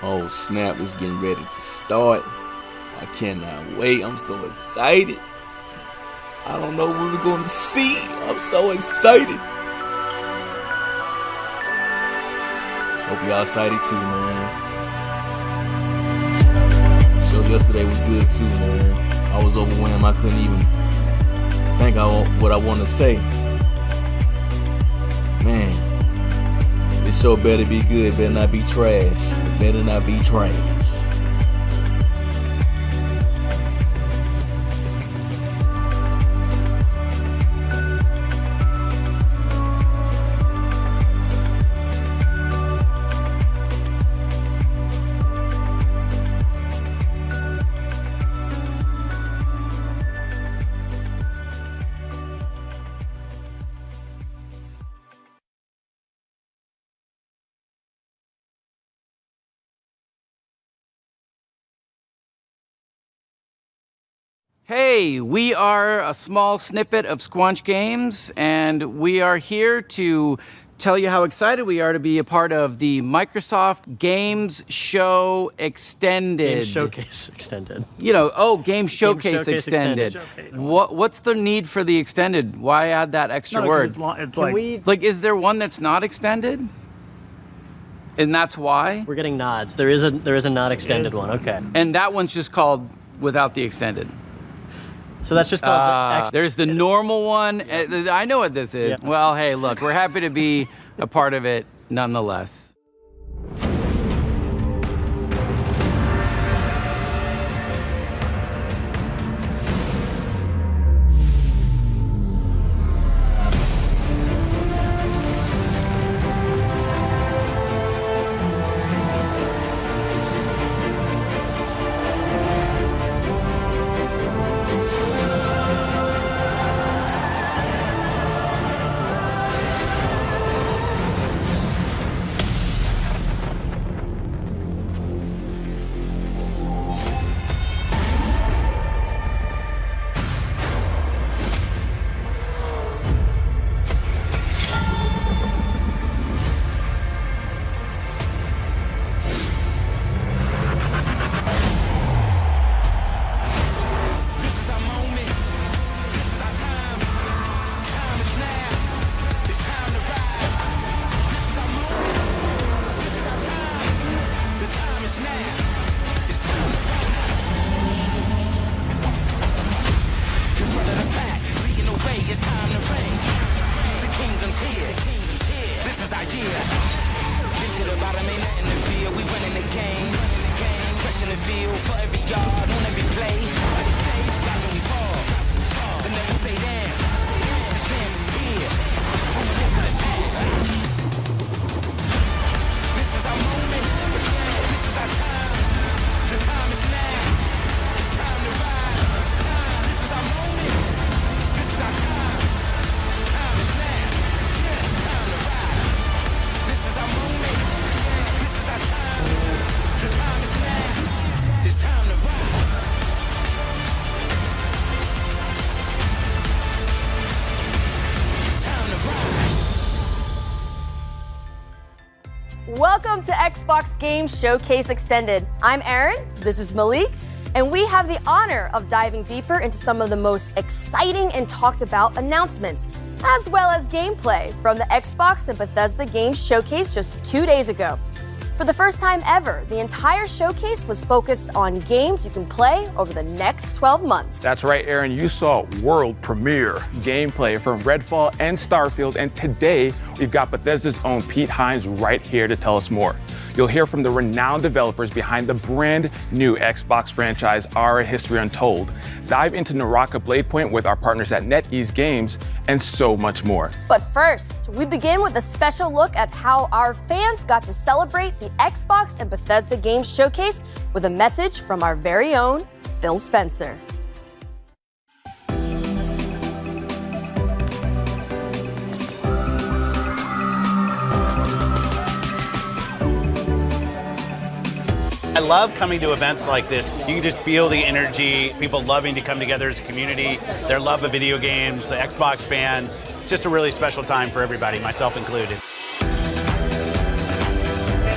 Oh snap, it's getting ready to start. I cannot wait. I'm so excited. I don't know what we're going to see. I'm so excited. Hope y'all excited too, man. The show yesterday was good too, man. I was overwhelmed. I couldn't even think what I want to say. Man, this show better be good. Better not be trash. It better not be trash. Hey, we are a small snippet of Squanch Games, and we are here to tell you how excited we are to be a part of the Microsoft Games Show Extended. Games Showcase Extended. You know, Games Showcase Extended. What's the need for the extended? Why add that extra word? It's like is there one that's not extended? And that's why? We're getting nods. There is a not extended one. Okay. And that one's just called without the extended. So that's just called there's the normal one. I know what this is. Yeah. Well, hey, look, we're happy to be a part of it nonetheless. Welcome to Xbox Games Showcase Extended. I'm Erin, this is Malik, and we have the honor of diving deeper into some of the most exciting and talked about announcements, as well as gameplay from the Xbox and Bethesda Games Showcase just 2 days ago. For the first time ever, the entire showcase was focused on games you can play over the next 12 months. That's right, Aaron. You saw world premiere gameplay from Redfall and Starfield, and today we've got Bethesda's own Pete Hines right here to tell us more. You'll hear from the renowned developers behind the brand new Xbox franchise, Our History Untold. Dive into Naraka Bladepoint with our partners at NetEase Games, and so much more. But first, we begin with a special look at how our fans got to celebrate the Xbox and Bethesda Games Showcase with a message from our very own Phil Spencer. I love coming to events like this. You can just feel the energy, people loving to come together as a community, their love of video games, the Xbox fans. Just a really special time for everybody, myself included.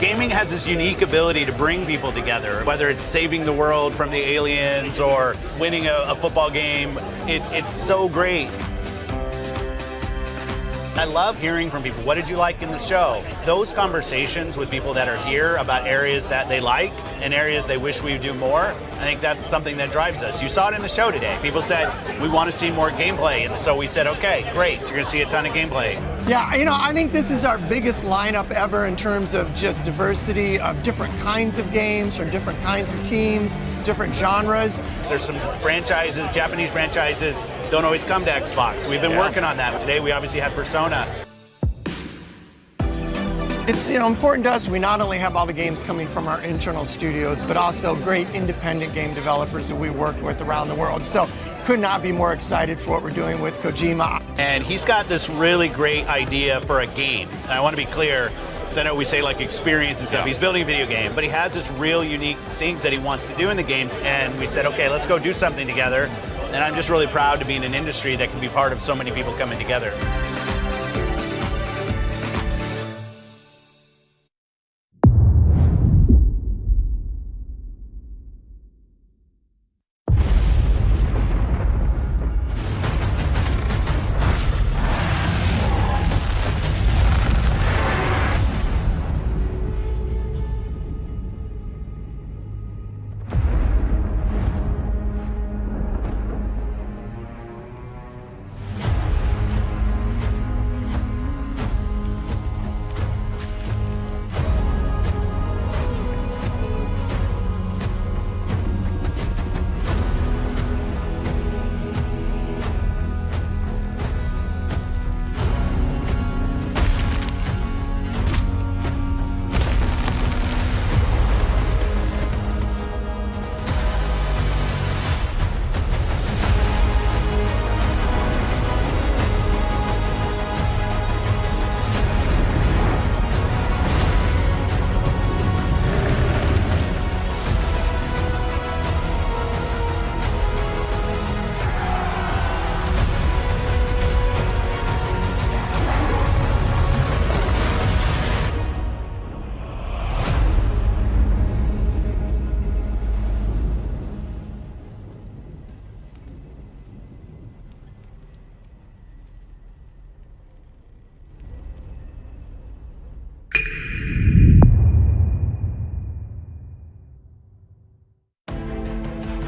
Gaming has this unique ability to bring people together, whether it's saving the world from the aliens or winning a football game. It's so great. I love hearing from people, what did you like in the show? Those conversations with people that are here about areas that they like and areas they wish we would do more, I think that's something that drives us. You saw it in the show today. People said, we want to see more gameplay. And so we said, okay, great, you're going to see a ton of gameplay. Yeah, I think this is our biggest lineup ever in terms of just diversity of different kinds of games from different kinds of teams, different genres. There's some franchises, Japanese franchises, don't always come to Xbox. We've been working on that. Today we obviously had Persona. It's important to us. We not only have all the games coming from our internal studios, but also great independent game developers that we work with around the world. So could not be more excited for what we're doing with Kojima. And he's got this really great idea for a game. And I want to be clear, because I know we say like experience and stuff. He's building a video game, but he has this real unique things that he wants to do in the game. And we said, okay, let's go do something together. And I'm just really proud to be in an industry that can be part of so many people coming together.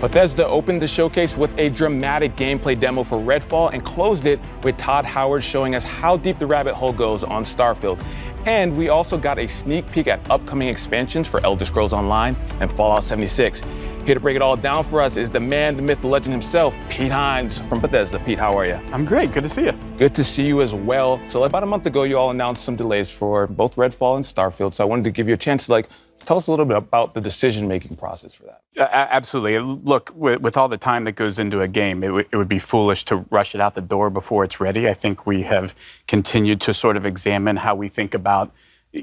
Bethesda opened the showcase with a dramatic gameplay demo for Redfall and closed it with Todd Howard showing us how deep the rabbit hole goes on Starfield. And we also got a sneak peek at upcoming expansions for Elder Scrolls Online and Fallout 76. Here to break it all down for us is the man, the myth, the legend himself, Pete Hines from Bethesda. Pete, how are you? I'm great, good to see you. Good to see you as well. So about a month ago, you all announced some delays for both Redfall and Starfield. So I wanted to give you a chance to tell us a little bit about the decision-making process for that. Absolutely. Look, with all the time that goes into a game, it would be foolish to rush it out the door before it's ready. I think we have continued to sort of examine how we think about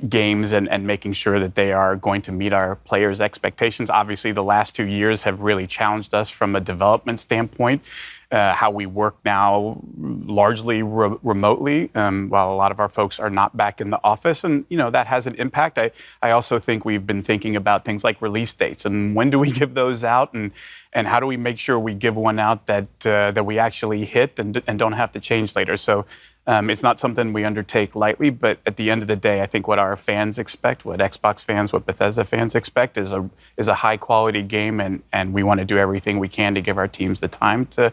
games and making sure that they are going to meet our players' expectations. Obviously, the last 2 years have really challenged us from a development standpoint. How we work now largely remotely, while a lot of our folks are not back in the office. And, that has an impact. I also think we've been thinking about things like release dates and when do we give those out and how do we make sure we give one out that we actually hit and don't have to change later. So it's not something we undertake lightly, but at the end of the day, I think what our fans expect, what Xbox fans, what Bethesda fans expect is a high quality game, and we want to do everything we can to give our teams the time to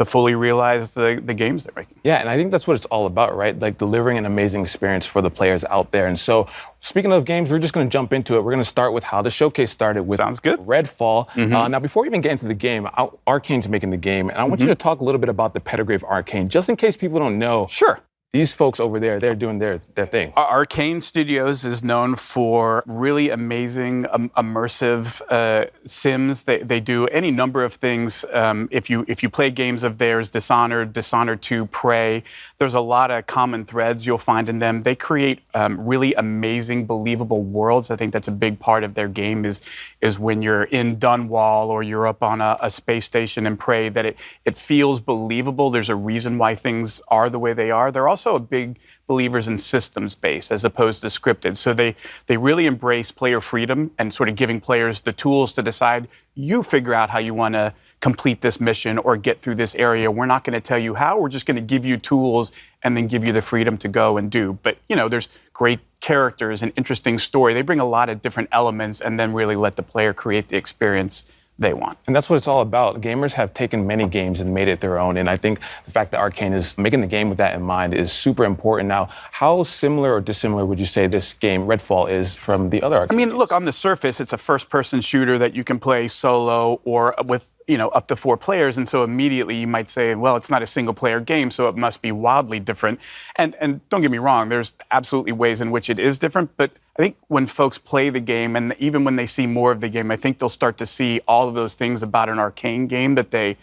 fully realize the games they're making. Yeah, and I think that's what it's all about, right? Like delivering an amazing experience for the players out there. And so speaking of games, we're just going to jump into it. We're going to start with how the showcase started with Sounds good. Redfall. Now, before we even get into the game, Arcane's making the game, and I want you to talk a little bit about the pedigree of Arcane, just in case people don't know. Sure. These folks over there, they're doing their thing. Arcane Studios is known for really amazing, immersive sims. They do any number of things. If you play games of theirs, Dishonored 2, Prey, there's a lot of common threads you'll find in them. They create really amazing, believable worlds. I think that's a big part of their game is when you're in Dunwall or you're up on a space station in Prey, that it feels believable. There's a reason why things are the way they are. They're also also a big believers in systems-based as opposed to scripted. So they really embrace player freedom and sort of giving players the tools to decide, you figure out how you want to complete this mission or get through this area. We're not going to tell you how. We're just going to give you tools and then give you the freedom to go and do. But, there's great characters and interesting story. They bring a lot of different elements and then really let the player create the experience they want. And that's what it's all about. Gamers have taken many games and made it their own. And I think the fact that Arcane is making the game with that in mind is super important. Now, how similar or dissimilar would you say this game, Redfall, is from the other Arcane games? Look, on the surface, it's a first-person shooter that you can play solo or with up to 4 players. And so immediately you might say, well, it's not a single-player game, so it must be wildly different. And don't get me wrong, there's absolutely ways in which it is different. But I think when folks play the game, and even when they see more of the game, I think they'll start to see all of those things about an Arcane game that they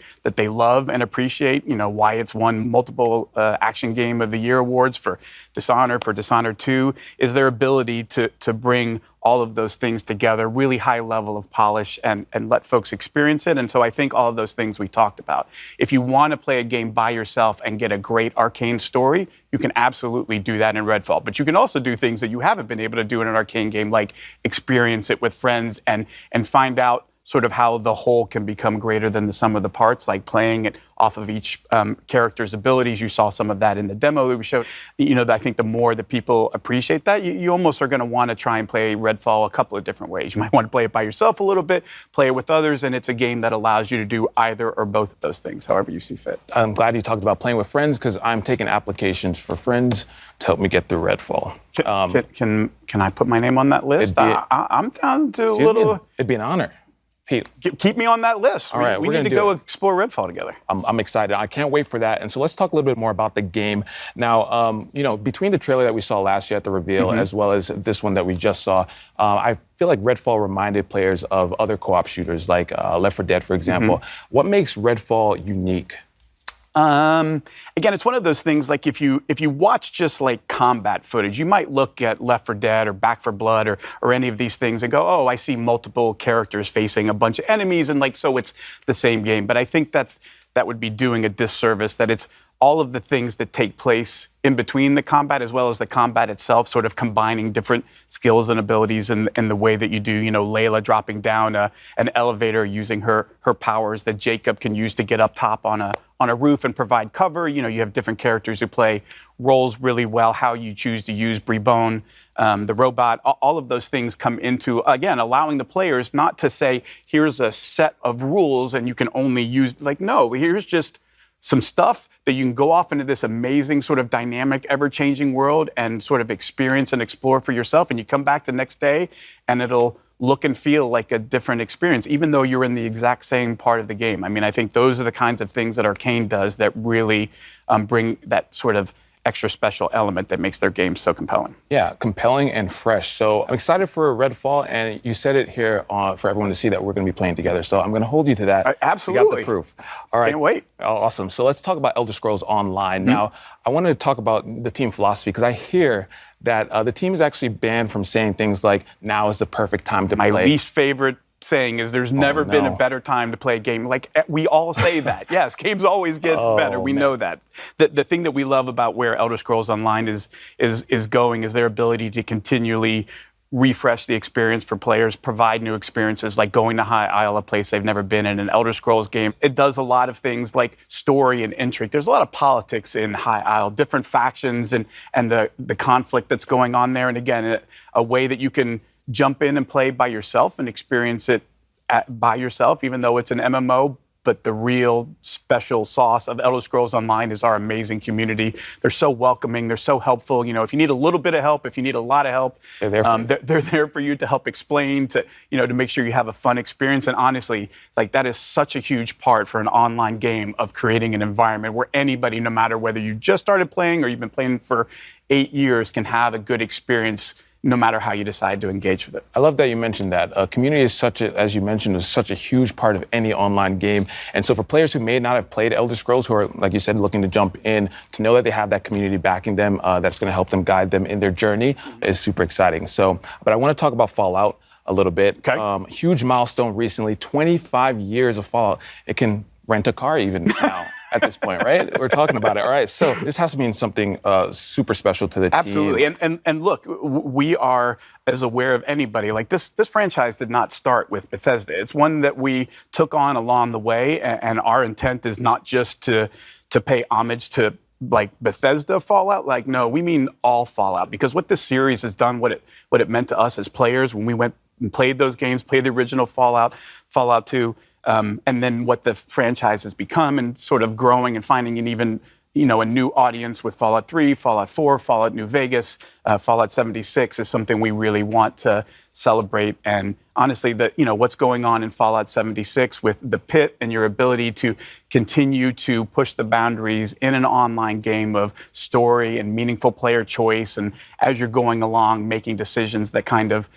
love and appreciate. Why it's won multiple Action Game of the Year awards for Dishonored 2, is their ability to bring all of those things together, really high level of polish, and let folks experience it. And so I think all of those things we talked about. If you want to play a game by yourself and get a great Arcane story, you can absolutely do that in Redfall. But you can also do things that you haven't been able to do in an Arcane game, like experience it with friends and find out sort of how the whole can become greater than the sum of the parts, like playing it off of each character's abilities. You saw some of that in the demo that we showed. I think the more that people appreciate that, you almost are going to want to try and play Redfall a couple of different ways. You might want to play it by yourself a little bit, play it with others, and it's a game that allows you to do either or both of those things, however you see fit. I'm glad you talked about playing with friends, because I'm taking applications for friends to help me get through Redfall. Can I put my name on that list? I'm down to a little... It'd be an honor. Pete, keep me on that list. All right, we need to go explore Redfall together. I'm excited. I can't wait for that. And so let's talk a little bit more about the game. Now, between the trailer that we saw last year at the reveal, as well as this one that we just saw, I feel like Redfall reminded players of other co-op shooters like Left 4 Dead, for example. What makes Redfall unique? Again, it's one of those things, like if you watch just like combat footage, you might look at Left 4 Dead or Back 4 Blood or any of these things and go, oh, I see multiple characters facing a bunch of enemies, and so it's the same game. But I think that would be doing a disservice, that it's all of the things that take place in between the combat as well as the combat itself, sort of combining different skills and abilities in the way that you do, Layla dropping down an elevator using her powers that Jacob can use to get up top on a roof and provide cover. You have different characters who play roles really well, how you choose to use Brebone, the robot. All of those things come into, again, allowing the players not to say, here's a set of rules and you can only use, no, here's just some stuff that you can go off into this amazing sort of dynamic, ever-changing world and sort of experience and explore for yourself. And you come back the next day and it'll look and feel like a different experience, even though you're in the exact same part of the game. I think those are the kinds of things that Arcane does that really bring that sort of extra special element that makes their game so compelling. Yeah, compelling and fresh. So I'm excited for Redfall, and you said it here for everyone to see that we're going to be playing together. So I'm going to hold you to that. Absolutely. You got the proof. All right. Can't wait. Awesome. So let's talk about Elder Scrolls Online. Now, I wanted to talk about the team philosophy, because I hear that the team is actually banned from saying things like, now is the perfect time to play. My least favorite saying is there's never been a better time to play a game. We all say that. Yes, games always get better. We know that. The thing that we love about where Elder Scrolls Online is going is their ability to continually refresh the experience for players, provide new experiences, like going to High Isle, a place they've never been in an Elder Scrolls game. It does a lot of things like story and intrigue. There's a lot of politics in High Isle, different factions and the conflict that's going on there. And again, a way that you can jump in and play by yourself and experience it by yourself, even though it's an MMO. But the real special sauce of Elder Scrolls Online is our amazing community. They're so welcoming. They're so helpful. If you need a little bit of help, if you need a lot of help, they're there for you to help explain, to make sure you have a fun experience. And honestly, that is such a huge part for an online game of creating an environment where anybody, no matter whether you just started playing or you've been playing for 8 years, can have a good experience no matter how you decide to engage with it. I love that you mentioned that. Community is as you mentioned, is such a huge part of any online game. And so for players who may not have played Elder Scrolls, who are, like you said, looking to jump in, to know that they have that community backing them, that's going to help them guide them in their journey is super exciting. But I want to talk about Fallout a little bit. Okay. Huge milestone recently, 25 years of Fallout. It can rent a car even now. at this point, right? We're talking about it. All right, so this has to mean something super special to the team. Absolutely, and look, we are as aware of anybody. Like this franchise did not start with Bethesda. It's one that we took on along the way, and our intent is not just to pay homage to like Bethesda Fallout. Like, no, we mean all Fallout, because what this series has done, what it meant to us as players when we went and played those games, played the original Fallout 2, and then what the franchise has become, and sort of growing and finding an even a new audience with Fallout 3, Fallout 4, Fallout New Vegas, Fallout 76 is something we really want to celebrate. And honestly, what's going on in Fallout 76 with the pit and your ability to continue to push the boundaries in an online game of story and meaningful player choice, and as you're going along, making decisions that kind of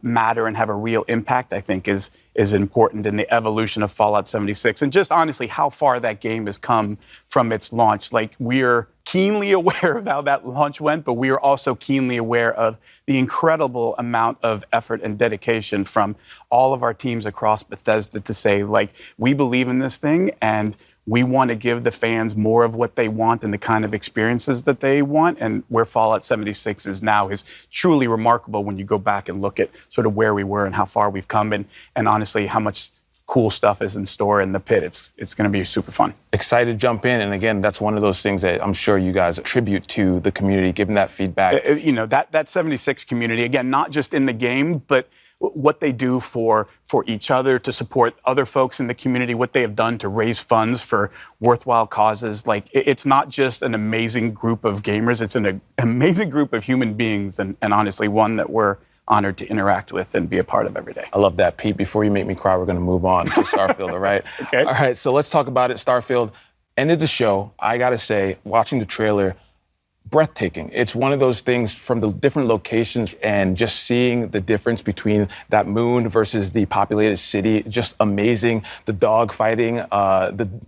matter and have a real impact, I think is important in the evolution of Fallout 76. And just honestly, how far that game has come from its launch. Like, we're keenly aware of how that launch went, but we are also keenly aware of the incredible amount of effort and dedication from all of our teams across Bethesda to say, like, we believe in this thing and we want to give the fans more of what they want and the kind of experiences that they want. And where Fallout 76 is now is truly remarkable when you go back and look at sort of where we were and how far we've come, and honestly, how much cool stuff is in store in the pit. It's going to be super fun. Excited to jump in. And again, that's one of those things that I'm sure you guys attribute to the community, giving that feedback. That 76 community, again, not just in the game, but what they do for each other, to support other folks in the community, what they have done to raise funds for worthwhile causes. Like, it's not just an amazing group of gamers, it's an amazing group of human beings, and honestly, one that we're honored to interact with and be a part of every day. I love that, Pete. Before you make me cry, we're going to move on to Starfield, all right? Okay. All right, so let's talk about it. Starfield ended the show. I got to say, watching the trailer, breathtaking. It's one of those things from the different locations and just seeing the difference between that moon versus the populated city, just amazing. The dog fighting,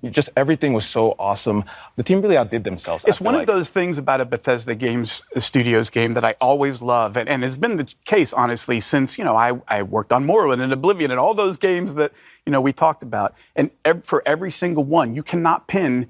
just everything was so awesome. The team really outdid themselves. It's one of those things about a Bethesda Games Studios game that I always love, and it's been the case, honestly, since, I worked on Morrowind and Oblivion and all those games that, we talked about. And for every single one, you cannot pin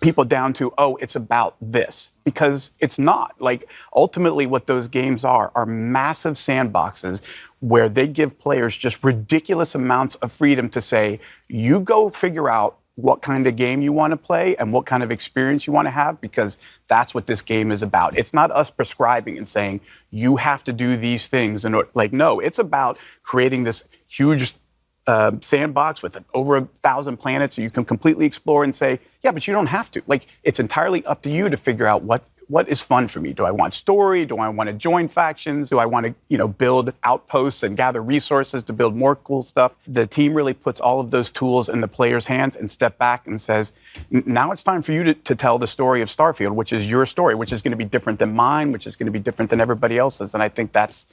people down to, oh, it's about this, because it's not. Like, ultimately what those games are massive sandboxes where they give players just ridiculous amounts of freedom to say, you go figure out what kind of game you want to play and what kind of experience you want to have, because that's what this game is about. It's not us prescribing and saying, you have to do these things. And no, it's about creating this huge sandbox with over 1,000 planets so you can completely explore and say, yeah, but you don't have to. Like, it's entirely up to you to figure out what is fun for me. Do I want story? Do I want to join factions? Do I want to, build outposts and gather resources to build more cool stuff? The team really puts all of those tools in the player's hands and step back and says, now it's time for you to tell the story of Starfield, which is your story, which is going to be different than mine, which is going to be different than everybody else's. And I think that's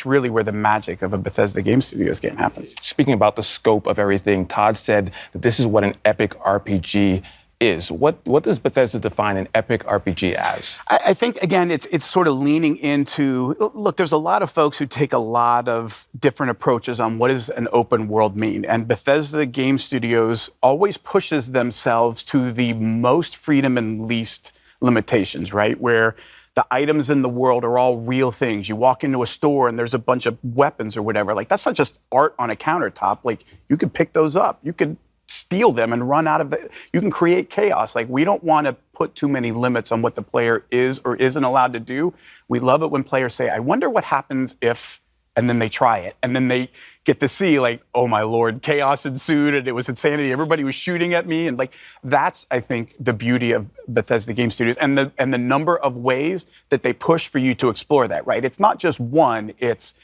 really where the magic of a Bethesda Game Studios game happens. Speaking about the scope of everything, Todd said that this is what an epic RPG is. What does Bethesda define an epic RPG as? I think, again, it's sort of leaning into, look, there's a lot of folks who take a lot of different approaches on what does an open world mean. And Bethesda Game Studios always pushes themselves to the most freedom and least limitations, right? Where the items in the world are all real things. You walk into a store and there's a bunch of weapons or whatever. Like, that's not just art on a countertop. Like, you could pick those up. You could steal them and run out of it. You can create chaos. Like, we don't want to put too many limits on what the player is or isn't allowed to do. We love it when players say, I wonder what happens if, and then they try it. And then they get to see, like, oh my Lord, chaos ensued and it was insanity. Everybody was shooting at me. And like, that's, I think, the beauty of Bethesda Game Studios and the number of ways that they push for you to explore that, right? It's not just one, it's,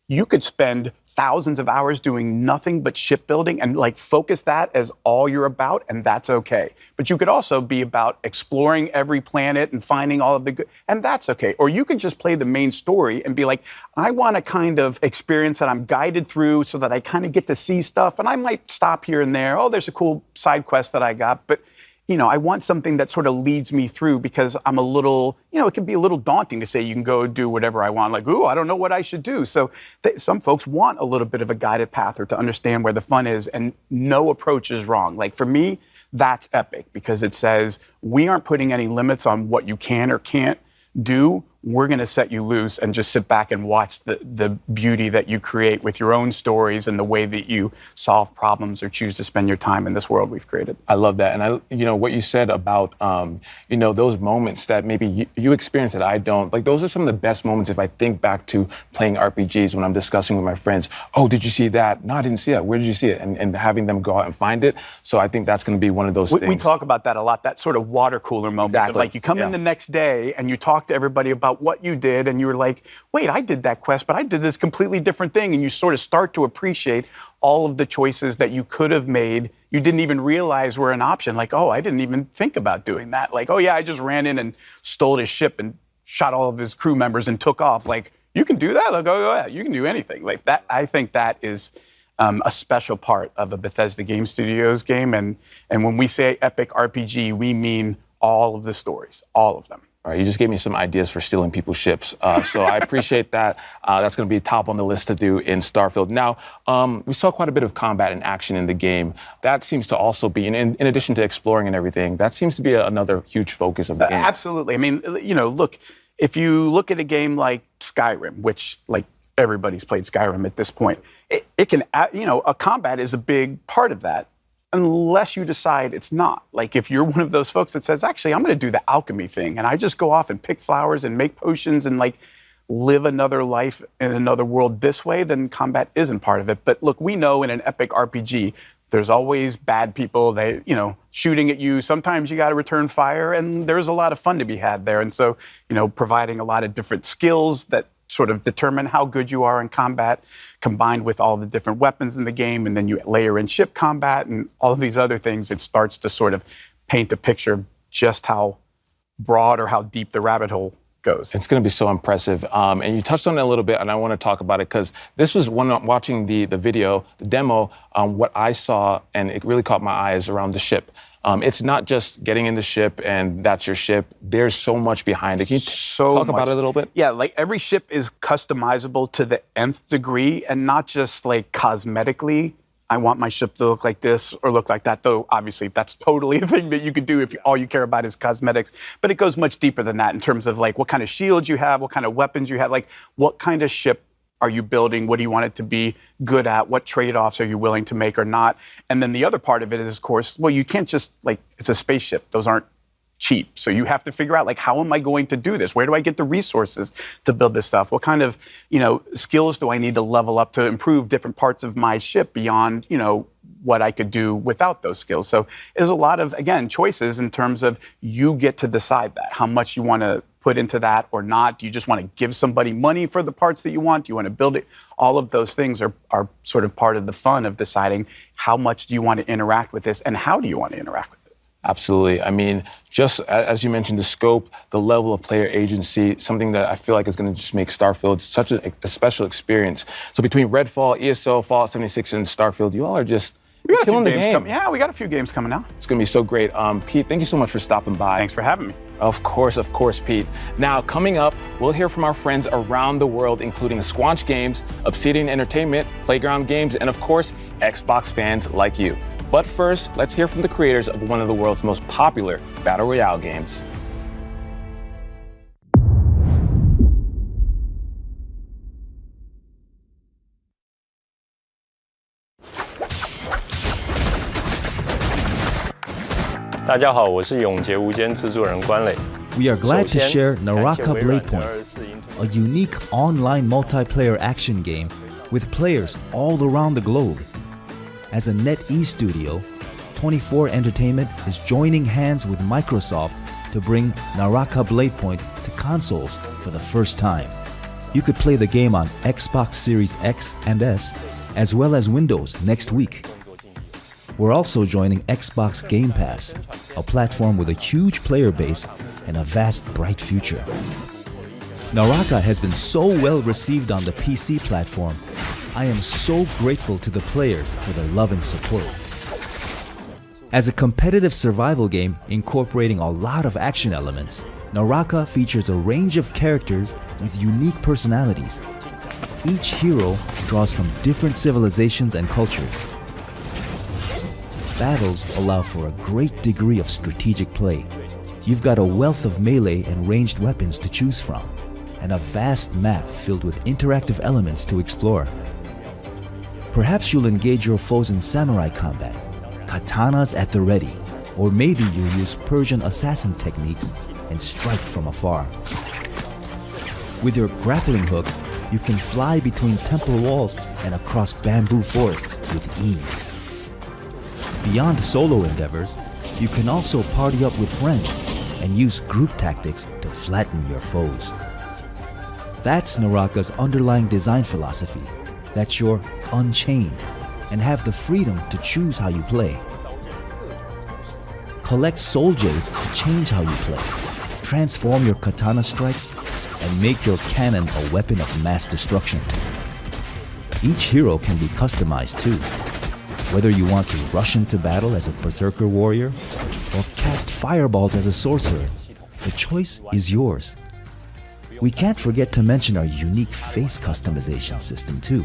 you could spend thousands of hours doing nothing but shipbuilding and like focus that as all you're about, and that's okay. But you could also be about exploring every planet and finding all of the good, and that's okay. Or you could just play the main story and be like, I want a kind of experience that I'm guided through so that I kind of get to see stuff, and I might stop here and there. Oh, there's a cool side quest that I got, but I want something that sort of leads me through, because I'm a little, it can be a little daunting to say you can go do whatever I want. Like, ooh, I don't know what I should do. So some folks want a little bit of a guided path or to understand where the fun is, and no approach is wrong. Like, for me, that's epic because it says we aren't putting any limits on what you can or can't do. We're going to set you loose and just sit back and watch the beauty that you create with your own stories and the way that you solve problems or choose to spend your time in this world we've created. I love that. And what you said about, those moments that maybe you experience that I don't, like those are some of the best moments if I think back to playing RPGs when I'm discussing with my friends, oh, did you see that? No, I didn't see that. Where did you see it? And having them go out and find it. So I think that's going to be one of those things. We talk about that a lot, that sort of water cooler moment. Exactly. Of like you come in the next day and you talk to everybody about what you did and you were like, wait, I did that quest, but I did this completely different thing. And you sort of start to appreciate all of the choices that you could have made. You didn't even realize were an option. Like, oh, I didn't even think about doing that. Like, oh yeah, I just ran in and stole his ship and shot all of his crew members and took off. Like, you can do that? Like, oh yeah, you can do anything. Like that, I think that is a special part of a Bethesda Game Studios game. And when we say epic RPG, we mean all of the stories, all of them. All right, you just gave me some ideas for stealing people's ships. So I appreciate that. That's going to be top on the list to do in Starfield. Now, we saw quite a bit of combat and action in the game. That seems to also be, in addition to exploring and everything, that seems to be another huge focus of the game. Absolutely. I mean, look, if you look at a game like Skyrim, which, like, everybody's played Skyrim at this point, it can, a combat is a big part of that. Unless you decide it's not. Like if you're one of those folks that says, actually, I'm going to do the alchemy thing and I just go off and pick flowers and make potions and like live another life in another world this way, then combat isn't part of it. But look, we know in an epic RPG, there's always bad people, shooting at you. Sometimes you got to return fire and there's a lot of fun to be had there. And so, providing a lot of different skills that sort of determine how good you are in combat, combined with all the different weapons in the game, and then you layer in ship combat and all of these other things, it starts to sort of paint a picture of just how broad or how deep the rabbit hole goes. It's going to be so impressive. And you touched on it a little bit, and I want to talk about it because this was when I'm watching the video, the demo, what I saw, and it really caught my eye is around the ship. It's not just getting in the ship and that's your ship. There's so much behind it. Can you talk about it a little bit? Yeah, like every ship is customizable to the nth degree and not just like cosmetically. I want my ship to look like this or look like that, though obviously that's totally a thing that you could do if all you care about is cosmetics. But it goes much deeper than that in terms of like what kind of shields you have, what kind of weapons you have, like what kind of ship are you building? What do you want it to be good at? What trade-offs are you willing to make or not? And then the other part of it is, of course, well, you can't just, it's a spaceship. Those aren't cheap. So you have to figure out, how am I going to do this? Where do I get the resources to build this stuff? What kind of, skills do I need to level up to improve different parts of my ship beyond, what I could do without those skills? So there's a lot of, again, choices in terms of you get to decide that, how much you want to put into that or not. Do you just want to give somebody money for the parts that you want? Do you want to build it? All of those things are sort of part of the fun of deciding how much do you want to interact with this and how do you want to interact with it? Absolutely. I mean, just as you mentioned, the scope, the level of player agency, something that I feel like is going to just make Starfield such a special experience. So between Redfall, ESO, Fallout 76, and Starfield, you all are just killing the game. Yeah, we got a few games coming out. It's going to be so great. Pete, thank you so much for stopping by. Thanks for having me. Of course, Pete. Now, coming up, we'll hear from our friends around the world, including Squanch Games, Obsidian Entertainment, Playground Games, and of course, Xbox fans like you. But first, let's hear from the creators of one of the world's most popular Battle Royale games.大家好，我是永劫无间制作人关磊。 We are glad to share Naraka Blade Point, a unique online multiplayer action game with players all around the globe. As a NetEase studio, 24 Entertainment is joining hands with Microsoft to bring Naraka Blade Point to consoles for the first time. You could play the game on Xbox Series X and S, as well as Windows next week. We're also joining Xbox Game Pass, a platform with a huge player base and a vast, bright future. Naraka has been so well received on the PC platform. I am so grateful to the players for their love and support. As a competitive survival game incorporating a lot of action elements, Naraka features a range of characters with unique personalities. Each hero draws from different civilizations and cultures. battles allow for a great degree of strategic play. You've got a wealth of melee and ranged weapons to choose from, and a vast map filled with interactive elements to explore. Perhaps you'll engage your foes in samurai combat, katanas at the ready, or maybe you'll use Persian assassin techniques and strike from afar. With your grappling hook, you can fly between temple walls and across bamboo forests with ease. Beyond solo endeavors, you can also party up with friends and use group tactics to flatten your foes. That's Naraka's underlying design philosophy, that you're unchained and have the freedom to choose how you play. Collect soul jades to change how you play, transform your katana strikes, and make your cannon a weapon of mass destruction. Each hero can be customized too, whether you want to rush into battle as a berserker warrior or cast fireballs as a sorcerer. The choice is yours. We can't forget to mention our unique face customization system too.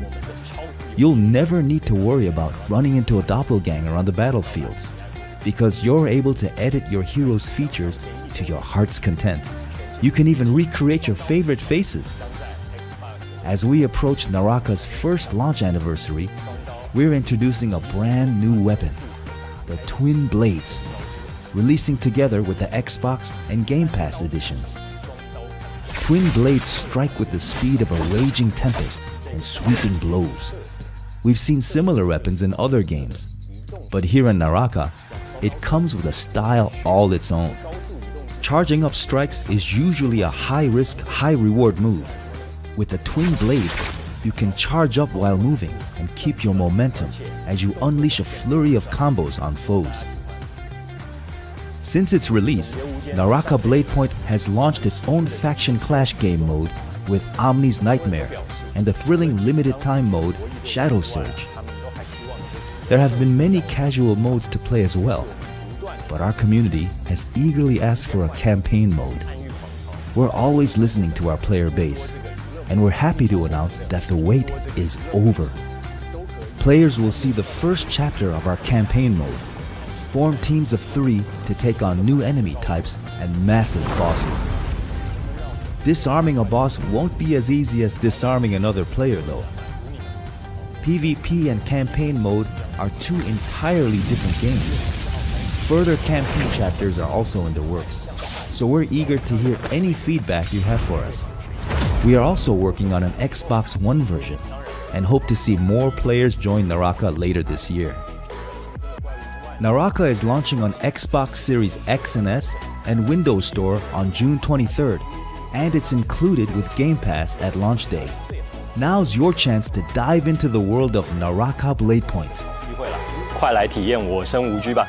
You'll never need to worry about running into a doppelganger on the battlefield, because you're able to edit your hero's features to your heart's content. You can even recreate your favorite faces. As we approach Naraka's first launch anniversary, we're introducing a brand new weapon, the Twin Blades, releasing together with the Xbox and Game Pass editions. Twin Blades strike with the speed of a raging tempest and sweeping blows. We've seen similar weapons in other games, but here in Naraka, it comes with a style all its own. Charging up strikes is usually a high-risk, high-reward move. With the Twin Blades, you can charge up while moving and keep your momentum as you unleash a flurry of combos on foes. Since its release, Naraka Bladepoint has launched its own faction clash game mode with Omni's Nightmare and the thrilling limited-time mode Shadow Surge. There have been many casual modes to play as well, but our community has eagerly asked for a campaign mode. We're always listening to our player base, and we're happy to announce that the wait is over. Players will see the first chapter of our campaign mode. Form teams of 3 to take on new enemy types and massive bosses. Disarming a boss won't be as easy as disarming another player though. PvP and campaign mode are two entirely different games. Further campaign chapters are also in the works, so we're eager to hear any feedback you have for us. We are also working on an Xbox One version and hope to see more players join Naraka later this year. Naraka is launching on Xbox Series X and S and Windows Store on June 23rd, and it's included with Game Pass at launch day. Now's your chance to dive into the world of Naraka Bladepoint. 快来体验我生无拘吧！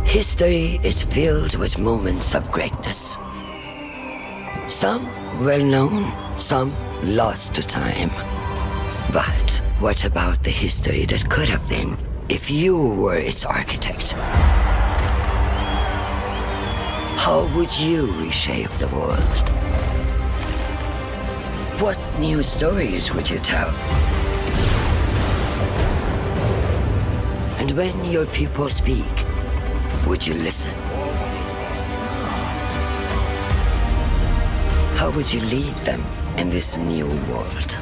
History is filled with moments of greatness. Some well known, some lost to time. But what about the history that could have been if you were its architect? How would you reshape the world? What new stories would you tell? And when your people speak, would you listen? How would you lead them in this new world?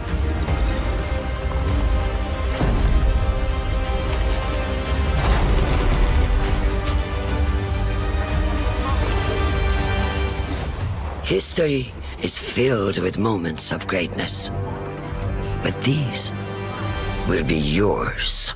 History is filled with moments of greatness, but these will be yours.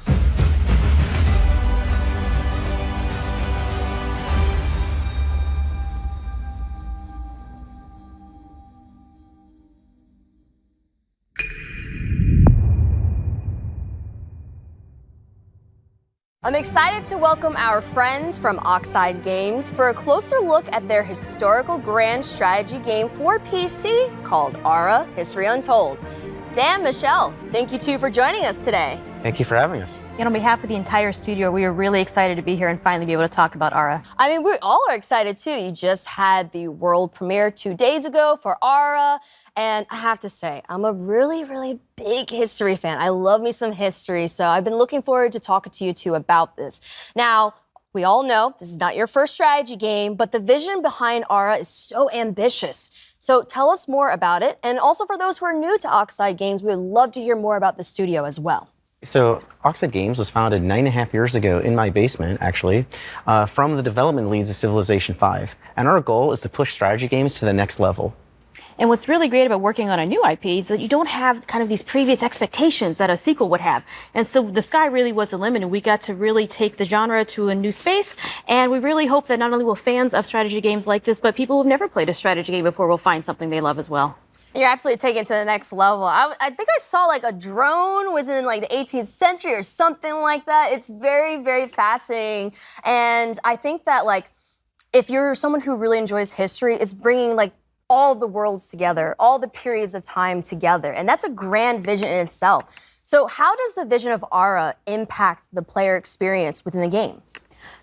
I'm excited to welcome our friends from Oxide Games for a closer look at their historical grand strategy game for PC called Ara History Untold. Dan, Michelle, thank you two for joining us today. Thank you for having us. And on behalf of the entire studio, we are really excited to be here and finally be able to talk about Aura. I mean, we all are excited too. You just had the world premiere 2 days ago for Aura. And I have to say, I'm a really, really big history fan. I love me some history. So I've been looking forward to talking to you two about this. Now, we all know this is not your first strategy game, but the vision behind Aura is so ambitious. So tell us more about it. And also for those who are new to Oxide Games, we would love to hear more about the studio as well. So Oxide Games was founded 9.5 years ago in my basement, actually, from the development leads of Civilization V. And our goal is to push strategy games to the next level. And what's really great about working on a new IP is that you don't have kind of these previous expectations that a sequel would have. And so the sky really was the limit, and we got to really take the genre to a new space. And we really hope that not only will fans of strategy games like this, but people who've never played a strategy game before will find something they love as well. You're absolutely taking it to the next level. I think I saw like a drone was in like the 18th century or something like that. It's very, very fascinating. And I think that like if you're someone who really enjoys history, it's bringing like all of the worlds together, all the periods of time together. And that's a grand vision in itself. So how does the vision of Aura impact the player experience within the game?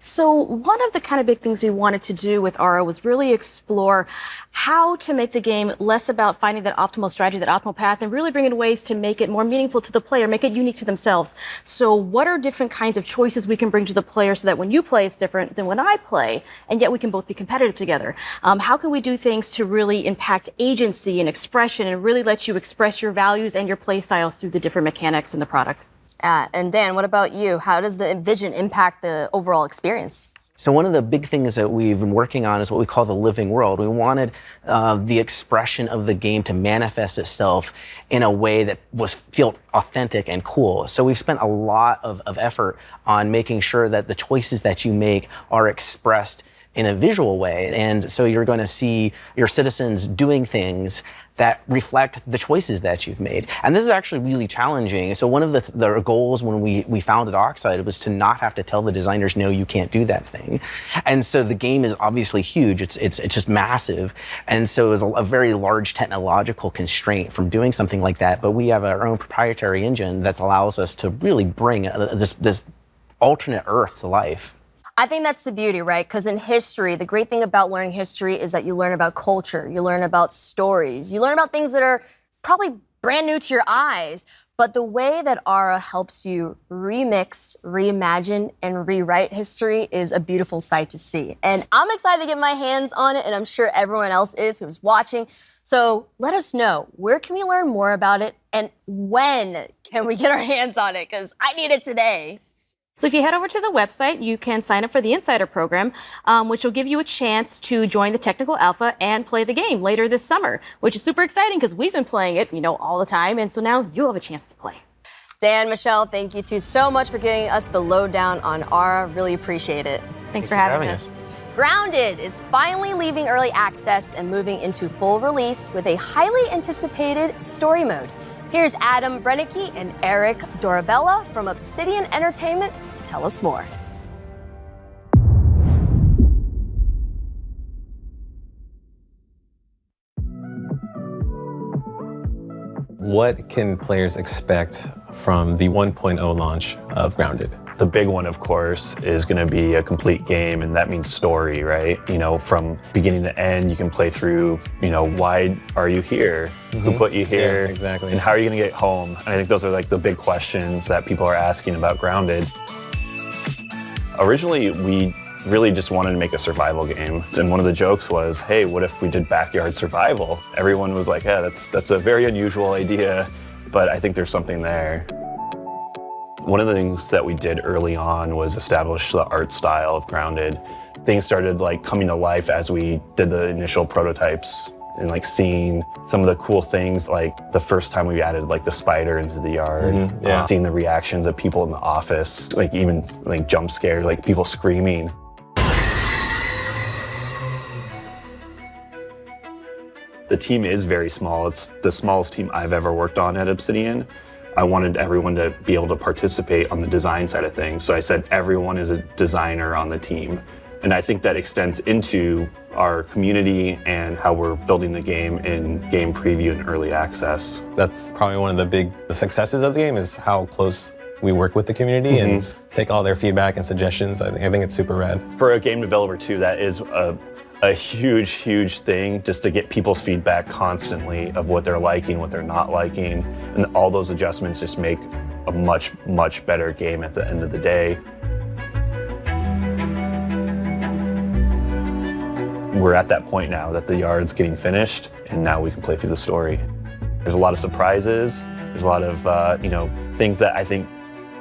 So one of the kind of big things we wanted to do with Aura was really explore how to make the game less about finding that optimal strategy, that optimal path, and really bring in ways to make it more meaningful to the player, make it unique to themselves. So what are different kinds of choices we can bring to the player so that when you play it's different than when I play, and yet we can both be competitive together? How can we do things to really impact agency and expression and really let you express your values and your play styles through the different mechanics in the product? And Dan, what about you? How does the vision impact the overall experience? So one of the big things that we've been working on is what we call the living world. We wanted the expression of the game to manifest itself in a way that felt authentic and cool. So we've spent a lot of effort on making sure that the choices that you make are expressed in a visual way. And so you're going to see your citizens doing things that reflect the choices that you've made. And this is actually really challenging. So one of the goals when we founded Oxide was to not have to tell the designers, no, you can't do that thing. And so the game is obviously huge. It's just massive. And so it was a very large technological constraint from doing something like that. But we have our own proprietary engine that allows us to really bring this alternate Earth to life. I think that's the beauty, right? Because in history, the great thing about learning history is that you learn about culture, you learn about stories, you learn about things that are probably brand new to your eyes. But the way that Aura helps you remix, reimagine, and rewrite history is a beautiful sight to see. And I'm excited to get my hands on it, and I'm sure everyone else is who's watching. So let us know, where can we learn more about it, and when can we get our hands on it? Because I need it today. So if you head over to the website, you can sign up for the Insider program, which will give you a chance to join the technical alpha and play the game later this summer, which is super exciting because we've been playing it, all the time. And so now you have a chance to play. Dan, Michelle, thank you two so much for giving us the lowdown on Aura. Really appreciate it. Thanks for having us. Grounded is finally leaving early access and moving into full release with a highly anticipated story mode. Here's Adam Brennicke and Eric Dorabella from Obsidian Entertainment to tell us more. What can players expect from the 1.0 launch of Grounded? The big one, of course, is going to be a complete game, and that means story, right? From beginning to end, you can play through, why are you here? Who put you here? Yeah, exactly. And how are you going to get home? And I think those are like the big questions that people are asking about Grounded. Originally, we really just wanted to make a survival game. And one of the jokes was, hey, what if we did backyard survival? Everyone was like, yeah, that's a very unusual idea, but I think there's something there. One of the things that we did early on was establish the art style of Grounded. Things started coming to life as we did the initial prototypes and seeing some of the cool things, like the first time we added the spider into the yard, seeing the reactions of people in the office, even jump scares, people screaming. The team is very small. It's the smallest team I've ever worked on at Obsidian. I wanted everyone to be able to participate on the design side of things. So I said everyone is a designer on the team. And I think that extends into our community and how we're building the game in game preview and early access. That's probably one of the big successes of the game, is how close we work with the community and take all their feedback and suggestions. I think it's super rad. For a game developer too, that is a huge, huge thing, just to get people's feedback constantly of what they're liking, what they're not liking, and all those adjustments just make a much, much better game at the end of the day. We're at that point now that the yard's getting finished, and now we can play through the story. There's a lot of surprises. There's a lot of things that I think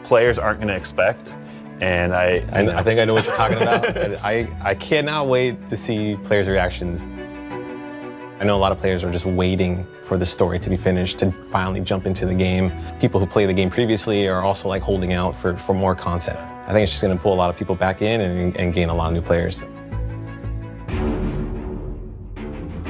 players aren't going to expect. And I think I know what you're talking about. I cannot wait to see players' reactions. I know a lot of players are just waiting for the story to be finished to finally jump into the game. People who played the game previously are also like holding out for more content. I think it's just going to pull a lot of people back in and gain a lot of new players.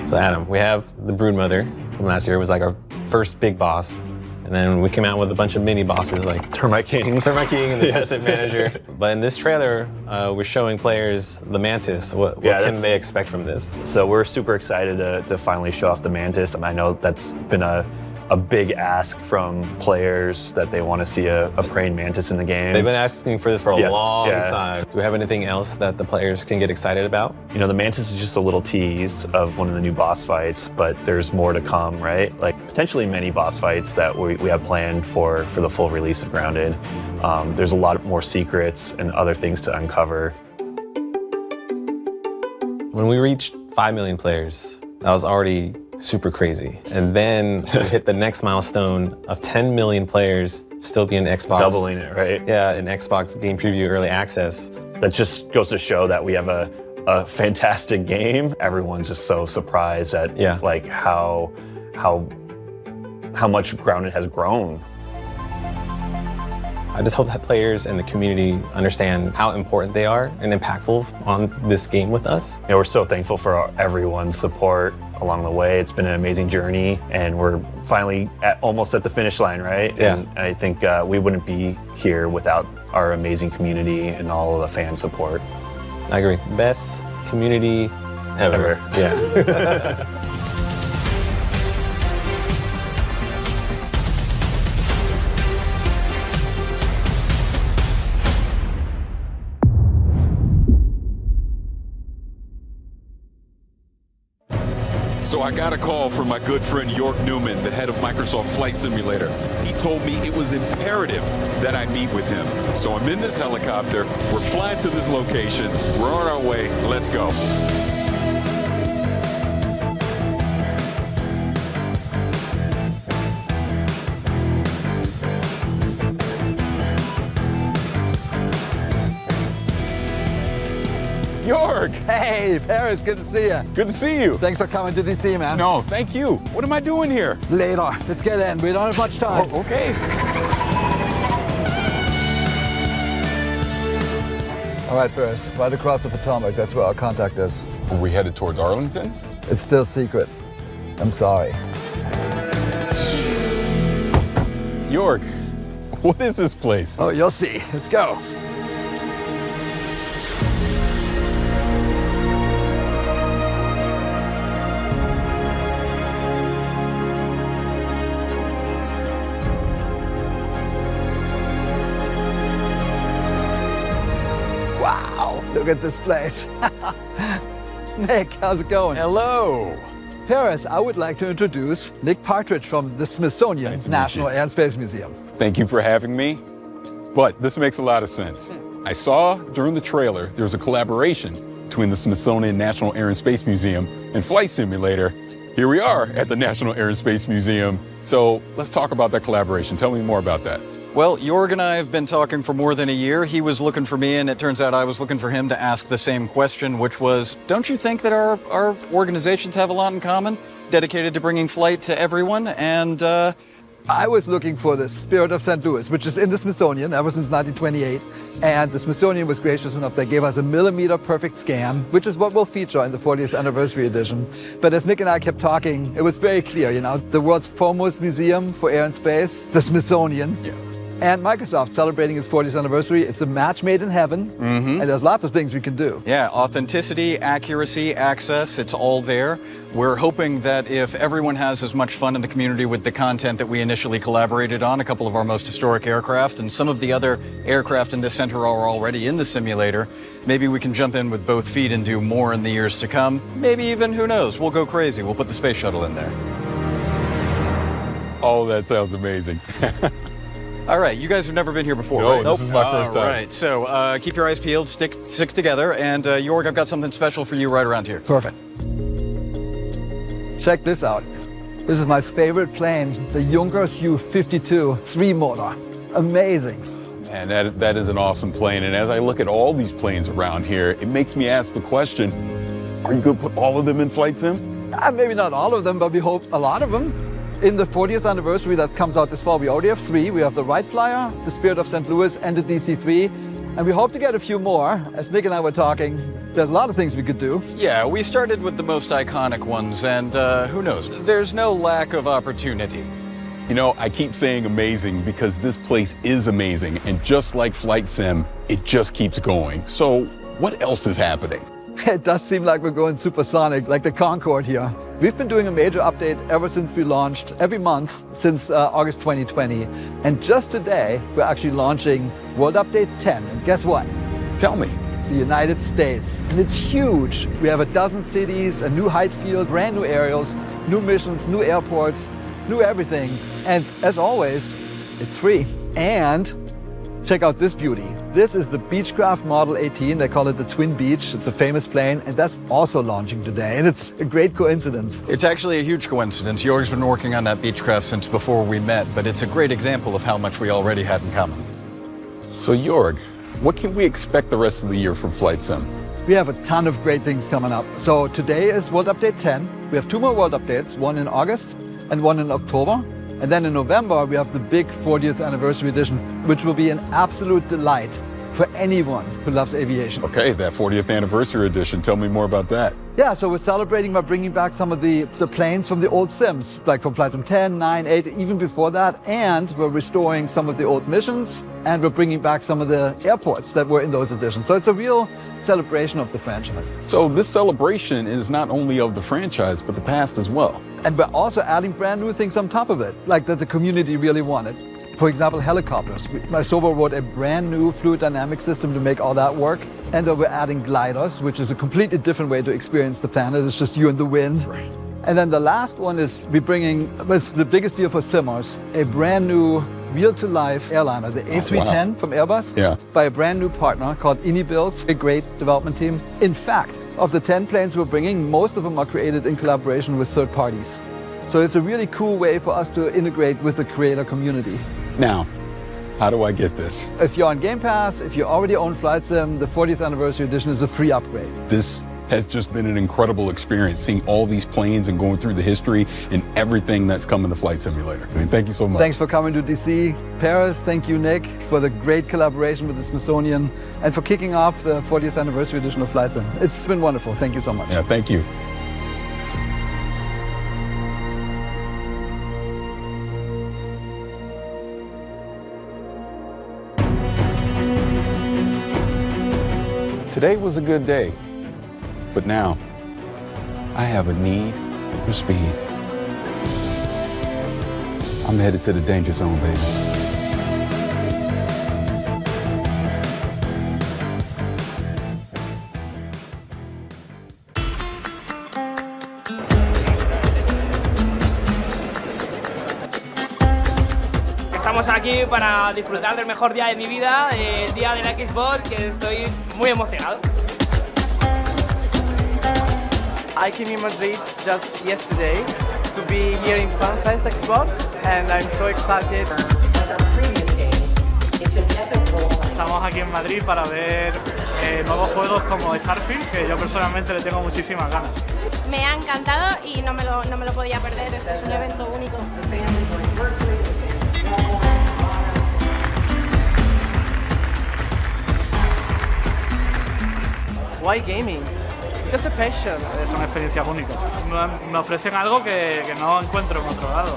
So Adam, we have the Broodmother from last year. It was like our first big boss. And then we came out with a bunch of mini bosses like Termite King and the Assistant Manager. But in this trailer, we're showing players the Mantis. What can they expect from this? So we're super excited to finally show off the Mantis. I know that's been a big ask from players that they want to see a praying mantis in the game. They've been asking for this for a long time. Do we have anything else that the players can get excited about? You know, the mantis is just a little tease of one of the new boss fights, but there's more to come, right? Like potentially many boss fights that we have planned for the full release of Grounded. There's a lot more secrets and other things to uncover. When we reached 5 million players, that was already super crazy. And then we hit the next milestone of 10 million players still being Xbox. Doubling it, right? Yeah, in Xbox Game Preview Early Access. That just goes to show that we have a fantastic game. Everyone's just so surprised at like how much Grounded has grown. I just hope that players and the community understand how important they are and impactful on this game with us. Yeah, we're so thankful for everyone's support along the way. It's been an amazing journey, and we're finally almost at the finish line, right? Yeah. And I think we wouldn't be here without our amazing community and all of the fan support. I agree. Best community ever. Yeah. So I got a call from my good friend York Newman, the head of Microsoft Flight Simulator. He told me it was imperative that I meet with him. So I'm in this helicopter, we're flying to this location, we're on our way, let's go. York! Hey, Paris, good to see you. Good to see you. Thanks for coming to DC, man. No, thank you. What am I doing here? Later. Let's get in. We don't have much time. Oh, okay. All right, Paris, right across the Potomac. That's where our contact is. Are we headed towards Arlington? It's still secret. I'm sorry. York, what is this place? Oh, you'll see. Let's go. Look at this place. Nick, how's it going? Hello. Paris, I would like to introduce Nick Partridge from the Smithsonian National Air and Space Museum. Thank you for having me. But this makes a lot of sense. I saw during the trailer there was a collaboration between the Smithsonian National Air and Space Museum and Flight Simulator. Here we are at the National Air and Space Museum. So let's talk about that collaboration. Tell me more about that. Well, Jorg and I have been talking for more than a year. He was looking for me, and it turns out I was looking for him to ask the same question, which was, don't you think that our organizations have a lot in common? Dedicated to bringing flight to everyone, and I was looking for the Spirit of St. Louis, which is in the Smithsonian ever since 1928. And the Smithsonian was gracious enough. They gave us a millimeter perfect scan, which is what we'll feature in the 40th anniversary edition. But as Nick and I kept talking, it was very clear, you know, the world's foremost museum for air and space, the Smithsonian. Yeah. And Microsoft celebrating its 40th anniversary. It's a match made in heaven, and there's lots of things we can do. Yeah, authenticity, accuracy, access, it's all there. We're hoping that if everyone has as much fun in the community with the content that we initially collaborated on, a couple of our most historic aircraft, and some of the other aircraft in this center are already in the simulator, maybe we can jump in with both feet and do more in the years to come. Maybe even, who knows, we'll go crazy. We'll put the space shuttle in there. Oh, that sounds amazing. All right, you guys have never been here before, No, right? this is my first time. All right, so keep your eyes peeled, stick together, and Jorg, I've got something special for you right around here. Perfect. Check this out. This is my favorite plane, the Junkers Ju-52 3-motor. Amazing. And that is an awesome plane. And as I look at all these planes around here, it makes me ask the question, are you going to put all of them in Flight Sim? Maybe not all of them, but we hope a lot of them. In the 40th anniversary that comes out this fall, we already have 3. We have the Wright Flyer, the Spirit of St. Louis, and the DC-3. And we hope to get a few more. As Nick and I were talking, there's a lot of things we could do. Yeah, we started with the most iconic ones, and who knows? There's no lack of opportunity. You know, I keep saying amazing because this place is amazing. And just like Flight Sim, it just keeps going. So what else is happening? It does seem like we're going supersonic, like the Concorde here. We've been doing a major update ever since we launched, every month since August 2020. And just today, we're actually launching World Update 10. And guess what? Tell me. It's the United States. And it's huge. We have a dozen cities, a new height field, brand new aerials, new missions, new airports, new everythings. And as always, it's free. And check out this beauty. This is the Beechcraft Model 18. They call it the Twin Beech. It's a famous plane, and that's also launching today. And it's a great coincidence. It's actually a huge coincidence. Jorg's been working on that Beechcraft since before we met, but it's a great example of how much we already had in common. So Jorg, what can we expect the rest of the year from Flight Sim? We have a ton of great things coming up. So today is World Update 10. We have 2 more World Updates, one in August and one in October. And then in November, we have the big 40th anniversary edition, which will be an absolute delight for anyone who loves aviation. Okay, that 40th anniversary edition. Tell me more about that. Yeah, so we're celebrating by bringing back some of the planes from the old Sims, like from Flight Sim 10, 9, 8, even before that. And we're restoring some of the old missions, and we're bringing back some of the airports that were in those editions. So it's a real celebration of the franchise. So this celebration is not only of the franchise, but the past as well. And we're also adding brand new things on top of it, like that the community really wanted. For example, helicopters. Sobo wrote a brand new fluid dynamic system to make all that work. And then we're adding gliders, which is a completely different way to experience the planet. It's just you and the wind. Right. And then the last one is we're bringing, it's the biggest deal for simmers, a brand new real-to-life airliner, the A310 from Airbus, by a brand new partner called IniBuilds, a great development team. In fact, of the 10 planes we're bringing, most of them are created in collaboration with third parties. So it's a really cool way for us to integrate with the creator community. Now, how do I get this? If you're on Game Pass, if you already own Flight Sim, the 40th anniversary edition is a free upgrade. This has just been an incredible experience, seeing all these planes and going through the history and everything that's coming to Flight Simulator. I mean, thank you so much. Thanks for coming to DC. Paris, thank you, Nick, for the great collaboration with the Smithsonian and for kicking off the 40th anniversary edition of Flight Sim. It's been wonderful. Thank you so much. Yeah, thank you. Today was a good day, but now I have a need for speed. I'm headed to the danger zone, baby. Estamos aquí para disfrutar del mejor día de mi vida, el día de la Xbox, que estoy muy emocionado. I came in Madrid just yesterday to be here in FanFest Xbox, and I'm so excited. Estamos aquí en Madrid para ver nuevos juegos como Starfield, que yo personalmente le tengo muchísimas ganas. Me ha encantado y no me lo podía perder, este es un evento único. Why gaming? Just a passion. Son experiencias únicas. Me ofrecen algo que no encuentro en otro lado.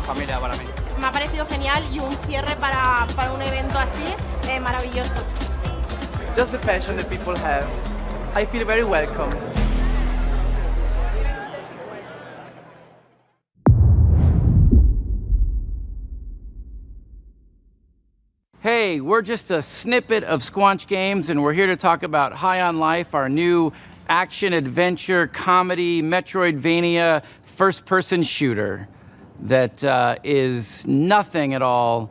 una familia para mí. Me ha parecido genial y un cierre para un evento así maravilloso. Just the passion that people have. I feel very welcome. Hey, we're just a snippet of Squanch Games, and we're here to talk about High on Life, our new action-adventure, comedy, Metroidvania, first-person shooter that is nothing at all,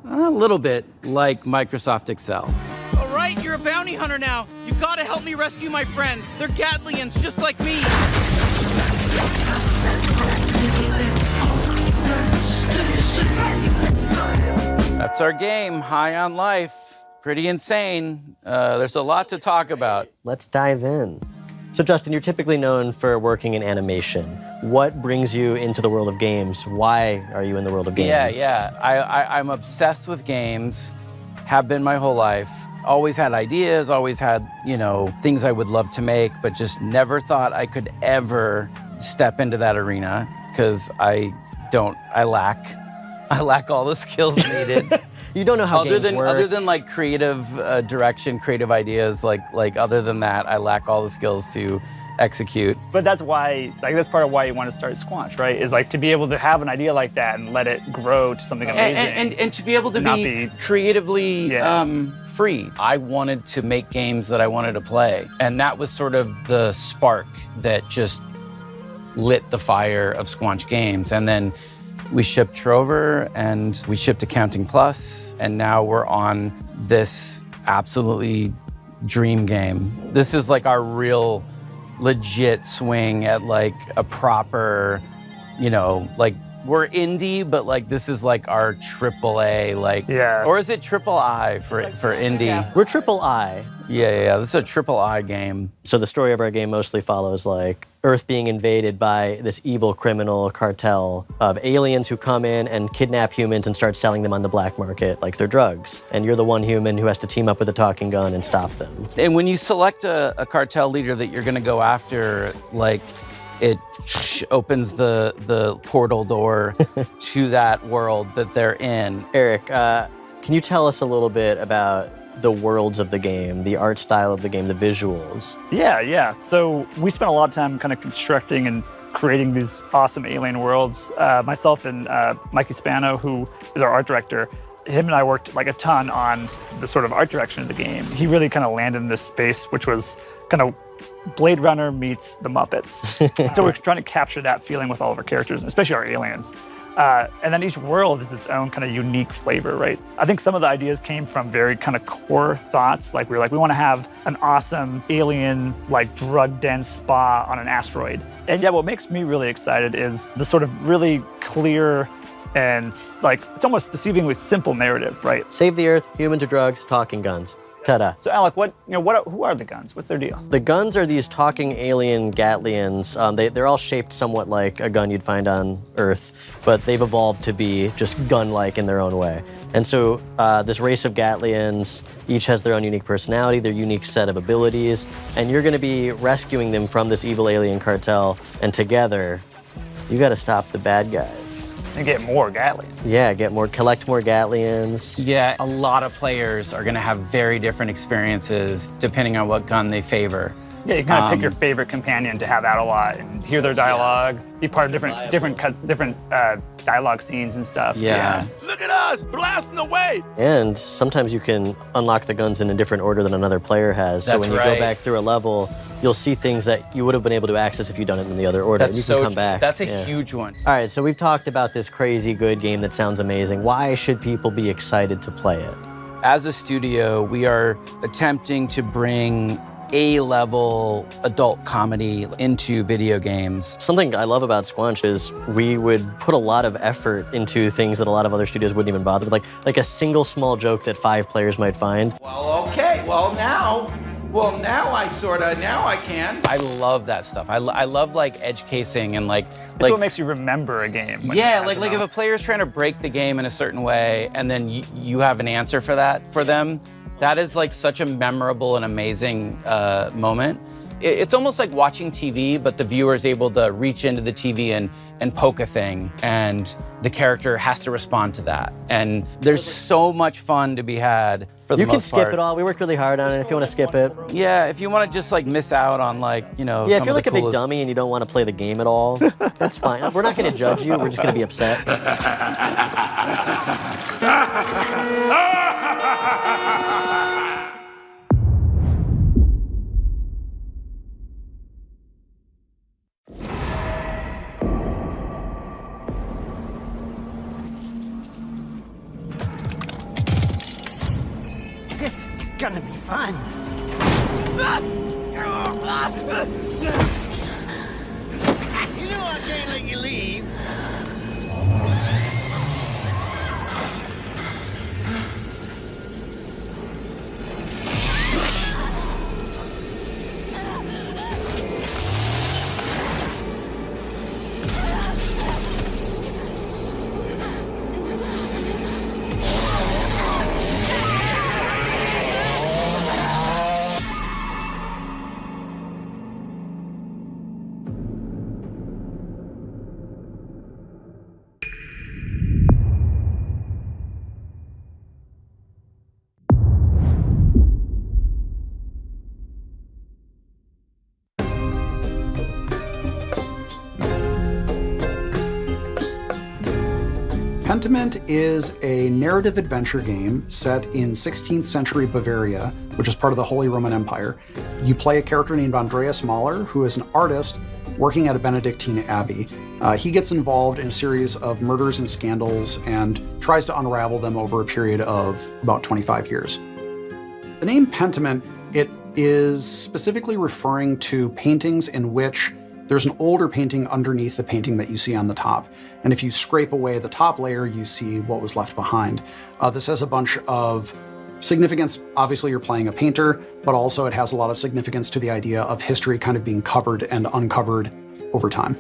a little bit like Microsoft Excel. All right, you're a bounty hunter now. You gotta help me rescue my friends. They're Gatlians just like me. That's our game, High on Life. Pretty insane. There's a lot to talk about. Let's dive in. So Justin, you're typically known for working in animation. What brings you into the world of games? Why are you in the world of games? Yeah. I'm obsessed with games, have been my whole life. Always had ideas, always had, things I would love to make, but just never thought I could ever step into that arena because I lack all the skills needed. You don't know how games work. Other than like creative direction, creative ideas, like other than that, I lack all the skills to execute. But that's why, that's part of why you want to start Squanch, right? Is like to be able to have an idea like that and let it grow to something amazing. And to be able to be creatively free. I wanted to make games that I wanted to play. And that was sort of the spark that just lit the fire of Squanch Games. And then we shipped Trover and we shipped Accounting Plus, and now we're on this absolutely dream game. This is like our real legit swing at like a proper, like we're indie, but like this is like our AAA, or is it triple I for indie? Yeah. We're triple I. Yeah, this is a triple I game. So the story of our game mostly follows like Earth being invaded by this evil criminal cartel of aliens who come in and kidnap humans and start selling them on the black market like they're drugs. And you're the one human who has to team up with a talking gun and stop them. And when you select a cartel leader that you're gonna go after, like it opens the portal door to that world that they're in. Eric, can you tell us a little bit about the worlds of the game, the art style of the game, the visuals? Yeah. So we spent a lot of time kind of constructing and creating these awesome alien worlds. Myself and Mikey Spano, who is our art director, him and I worked like a ton on the sort of art direction of the game. He really kind of landed in this space, which was kind of Blade Runner meets the Muppets. So we're trying to capture that feeling with all of our characters, especially our aliens. And then each world is its own kind of unique flavor, right? I think some of the ideas came from very kind of core thoughts. Like we want to have an awesome alien, like drug-dense spa on an asteroid. And yeah, what makes me really excited is the sort of really clear and like, it's almost deceivingly simple narrative, right? Save the Earth, humans or drugs, talking guns. Ta-da. So Alec, who are the guns? What's their deal? The guns are these talking alien Gatlians. They're all shaped somewhat like a gun you'd find on Earth, but they've evolved to be just gun-like in their own way. And so this race of Gatlians each has their own unique personality, their unique set of abilities, and you're gonna be rescuing them from this evil alien cartel, and together, you gotta stop the bad guys. And get more Gatlians. Yeah, collect more Gatlians. Yeah, a lot of players are gonna have very different experiences depending on what gun they favor. Yeah, you kind of pick your favorite companion to have out a lot and hear their dialogue, be part of different dialogue scenes and stuff. Yeah. Look at us, blasting away! And sometimes you can unlock the guns in a different order than another player has. So when you go back through a level, you'll see things that you would have been able to access if you'd done it in the other order. That's and you can come back. That's a huge one. All right, so we've talked about this crazy good game that sounds amazing. Why should people be excited to play it? As a studio, we are attempting to bring A-level adult comedy into video games. Something I love about Squanch is we would put a lot of effort into things that a lot of other studios wouldn't even bother with, like a single small joke that 5 players might find. Well, okay, now I can. I love that stuff. I love like edge casing and like what makes you remember a game. Yeah, like if a player's trying to break the game in a certain way and then you have an answer for that for them, that is like such a memorable and amazing moment. it's almost like watching TV, but the viewer is able to reach into the TV and poke a thing, and the character has to respond to that. And there's so much fun to be had for the You can most skip part. it all. We worked really hard on it if you want to skip it. Yeah, if you want to just like miss out on like, you know, Yeah, some if you're of like the a big coolest... dummy and you don't want to play the game at all, that's fine. We're not going to judge you. We're just going to be upset. This is gonna be fun. You know I can't let you leave. Pentiment is a narrative adventure game set in 16th century Bavaria, which is part of the Holy Roman Empire. You play a character named Andreas Mahler, who is an artist working at a Benedictine abbey. He gets involved in a series of murders and scandals and tries to unravel them over a period of about 25 years. The name Pentiment, it is specifically referring to paintings in which there's an older painting underneath the painting that you see on the top. And if you scrape away the top layer, you see what was left behind. This has a bunch of significance. Obviously, you're playing a painter, but also it has a lot of significance to the idea of history kind of being covered and uncovered over time.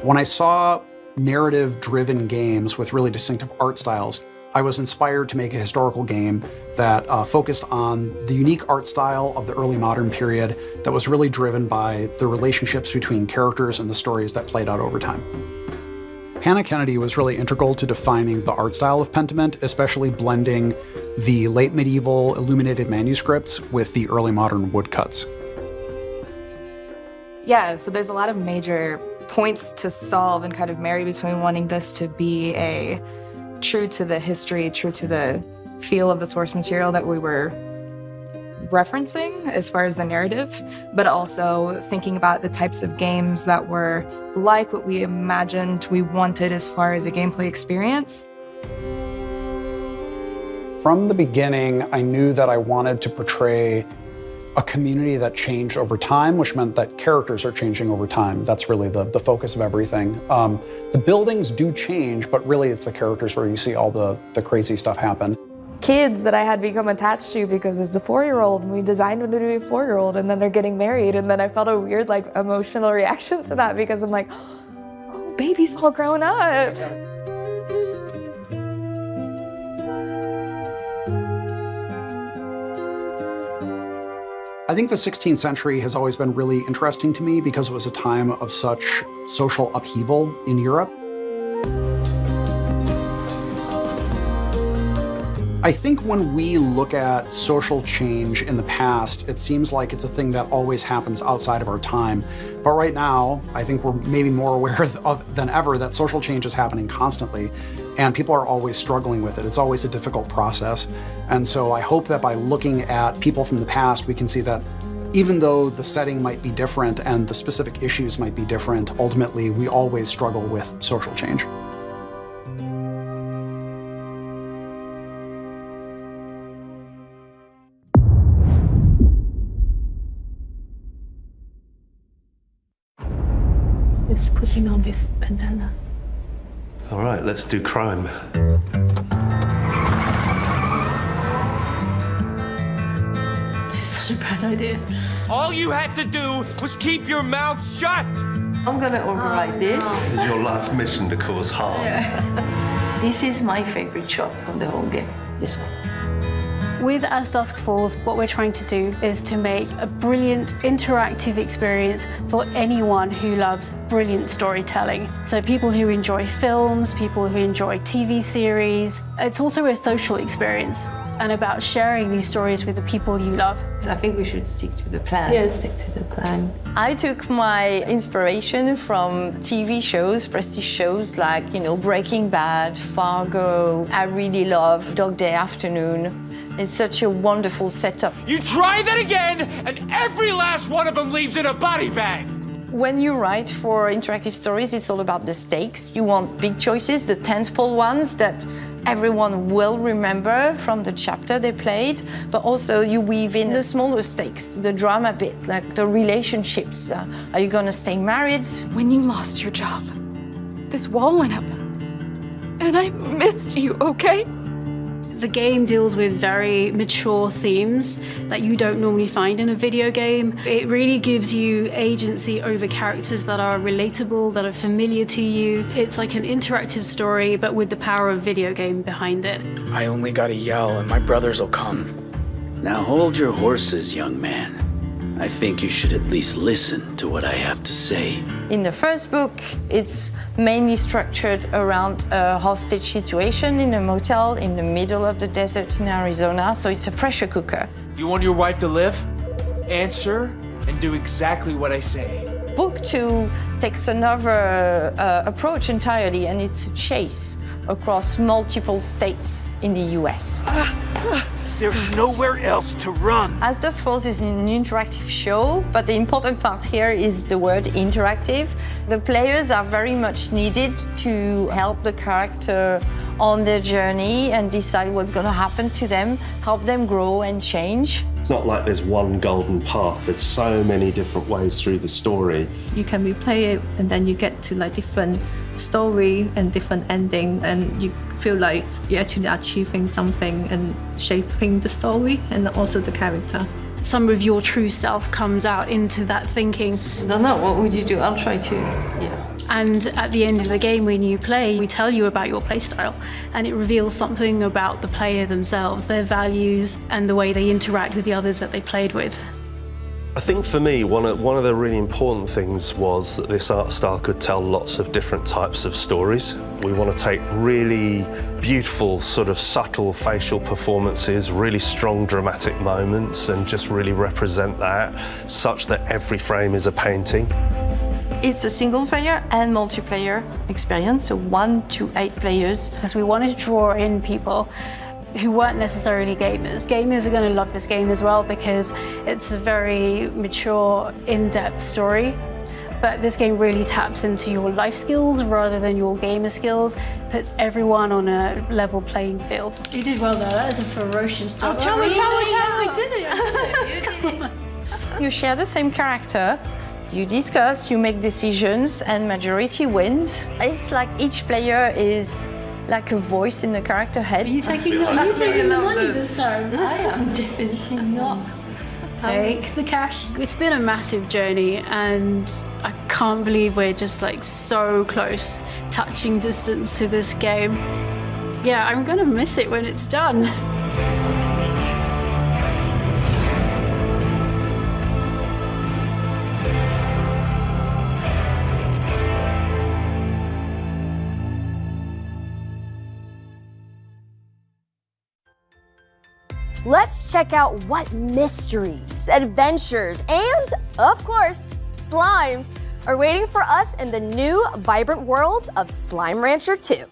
When I saw narrative-driven games with really distinctive art styles, I was inspired to make a historical game that focused on the unique art style of the early modern period that was really driven by the relationships between characters and the stories that played out over time. Hannah Kennedy was really integral to defining the art style of Pentiment, especially blending the late medieval illuminated manuscripts with the early modern woodcuts. Yeah, so there's a lot of major points to solve and kind of marry between wanting this to be a true to the history, true to the feel of the source material that we were referencing as far as the narrative, but also thinking about the types of games that were like what we imagined we wanted as far as a gameplay experience. From the beginning, I knew that I wanted to portray a community that changed over time, which meant that characters are changing over time. That's really the focus of everything. The buildings do change, but really it's the characters where you see all the crazy stuff happen. Kids that I had become attached to because it's a 4-year-old and we designed them to be a 4-year-old and then they're getting married and then I felt a weird like emotional reaction to that because I'm like, oh, baby's all grown up. I think the 16th century has always been really interesting to me because it was a time of such social upheaval in Europe. I think when we look at social change in the past, it seems like it's a thing that always happens outside of our time. But right now, I think we're maybe more aware than ever that social change is happening constantly, and people are always struggling with it. It's always a difficult process. And so I hope that by looking at people from the past, we can see that even though the setting might be different and the specific issues might be different, ultimately we always struggle with social change. Just putting on this bandana. All right, let's do crime. It's such a bad idea. All you had to do was keep your mouth shut! I'm gonna override this. Is your life mission to cause harm? Yeah. This is my favorite shot of the whole game. This one. With As Dusk Falls, what we're trying to do is to make a brilliant interactive experience for anyone who loves brilliant storytelling. So people who enjoy films, people who enjoy TV series. It's also a social experience and about sharing these stories with the people you love. I think we should stick to the plan. Yeah, stick to the plan. I took my inspiration from TV shows, prestige shows like, Breaking Bad, Fargo. I really love Dog Day Afternoon. It's such a wonderful setup. You try that again, and every last one of them leaves in a body bag. When you write for interactive stories, it's all about the stakes. You want big choices, the tentpole ones that everyone will remember from the chapter they played, but also you weave in the smaller stakes, the drama bit, like the relationships. Are you gonna stay married? When you lost your job, this wall went up, and I missed you, okay? The game deals with very mature themes that you don't normally find in a video game. It really gives you agency over characters that are relatable, that are familiar to you. It's like an interactive story, but with the power of video game behind it. I only gotta yell and my brothers will come. Now hold your horses, young man. I think you should at least listen to what I have to say. In the first book, it's mainly structured around a hostage situation in a motel in the middle of the desert in Arizona, so it's a pressure cooker. You want your wife to live? Answer and do exactly what I say. Book 2 takes another approach entirely, and it's a chase across multiple states in the US. There's nowhere else to run. As Dusk Falls is an interactive show, but the important part here is the word interactive. The players are very much needed to help the character on their journey and decide what's going to happen to them, help them grow and change. It's not like there's one golden path. There's so many different ways through the story. You can replay it, and then you get to different story and different ending, and you feel like you're actually achieving something and shaping the story and also the character. Some of your true self comes out into that thinking. I don't know, what would you do? I'll try to, yeah. And at the end of the game, when you play, we tell you about your playstyle, and it reveals something about the player themselves, their values, and the way they interact with the others that they played with. I think for me, one of the really important things was that this art style could tell lots of different types of stories. We want to take really beautiful, sort of subtle facial performances, really strong dramatic moments, and just really represent that such that every frame is a painting. It's a single player and multiplayer experience, so 1 to 8 players. Because we wanted to draw in people who weren't necessarily gamers. Gamers are going to love this game as well because it's a very mature, in-depth story. But this game really taps into your life skills rather than your gamer skills, puts everyone on a level playing field. You did well there, that is a ferocious job. Oh, tell me, I did it. You share the same character, you discuss, you make decisions, and majority wins. It's like each player is like a voice in the character head. Are you taking the money this time? I am definitely not. Take the cash. It's been a massive journey, and I can't believe we're just so close, touching distance to this game. Yeah, I'm gonna miss it when it's done. Let's check out what mysteries, adventures, and, of course, slimes are waiting for us in the new, vibrant world of Slime Rancher 2.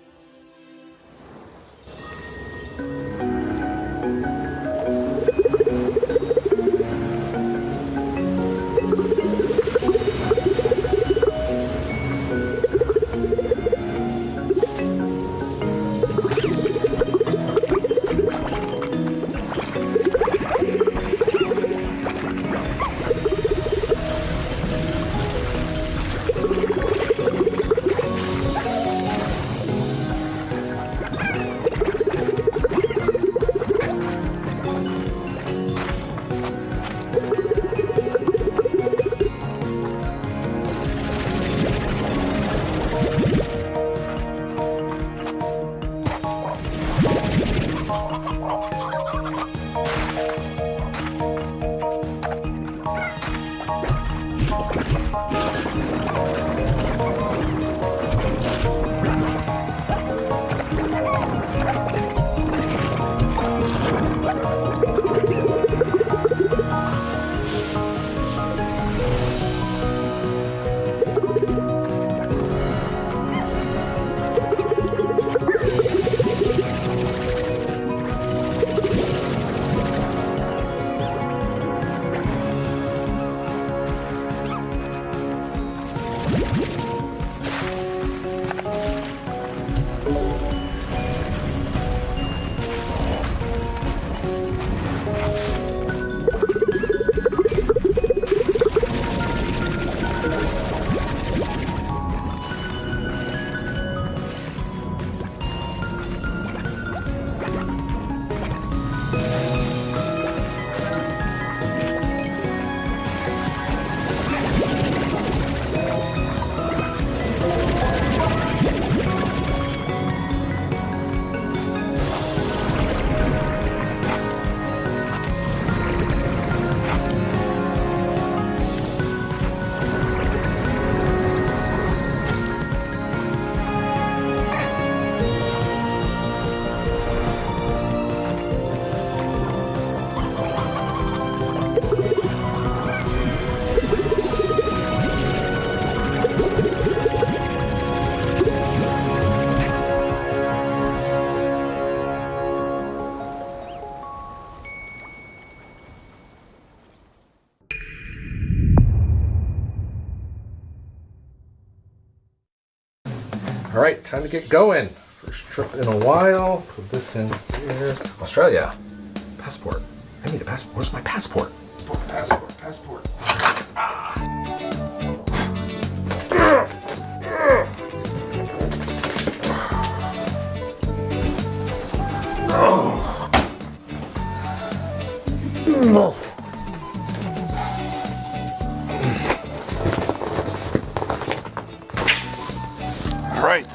All right, time to get going. First trip in a while. Put this in here. Australia. Passport. I need a passport. Where's my passport? Passport. All right.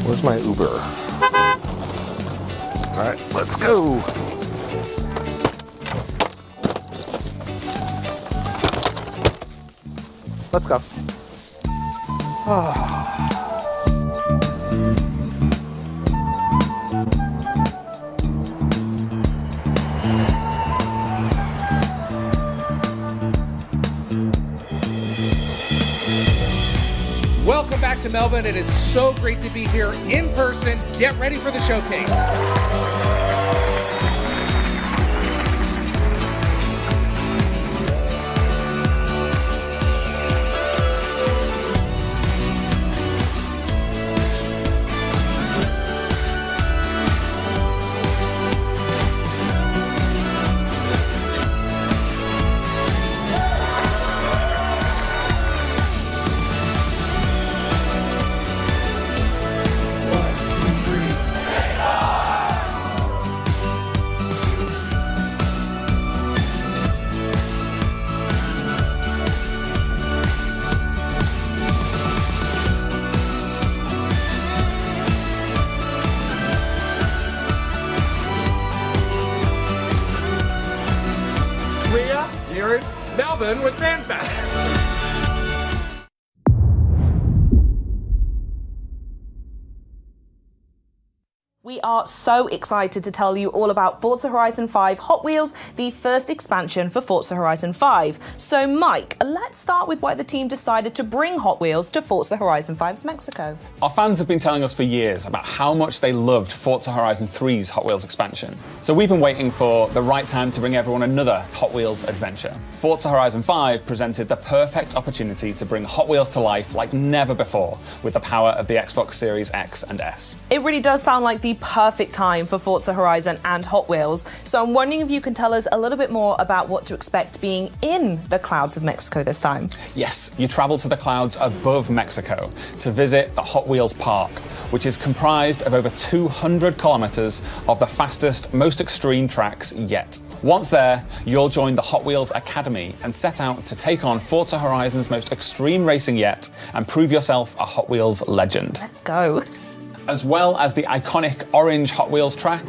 Where's my Uber? All right, let's go. Let's go. Welcome back to Melbourne. It is so great to be here in person. Get ready for the showcase. Here in Melbourne with FanFest. We are so excited to tell you all about Forza Horizon 5 Hot Wheels, the first expansion for Forza Horizon 5. So Mike, let's start with why the team decided to bring Hot Wheels to Forza Horizon 5's Mexico. Our fans have been telling us for years about how much they loved Forza Horizon 3's Hot Wheels expansion. So we've been waiting for the right time to bring everyone another Hot Wheels adventure. Forza Horizon 5 presented the perfect opportunity to bring Hot Wheels to life like never before with the power of the Xbox Series X and S. It really does sound like the perfect time for Forza Horizon and Hot Wheels. So I'm wondering if you can tell us a little bit more about what to expect being in the clouds of Mexico this time. Yes, you travel to the clouds above Mexico to visit the Hot Wheels Park, which is comprised of over 200 kilometers of the fastest, most extreme tracks yet. Once there, you'll join the Hot Wheels Academy and set out to take on Forza Horizon's most extreme racing yet and prove yourself a Hot Wheels legend. Let's go. As well as the iconic orange Hot Wheels track,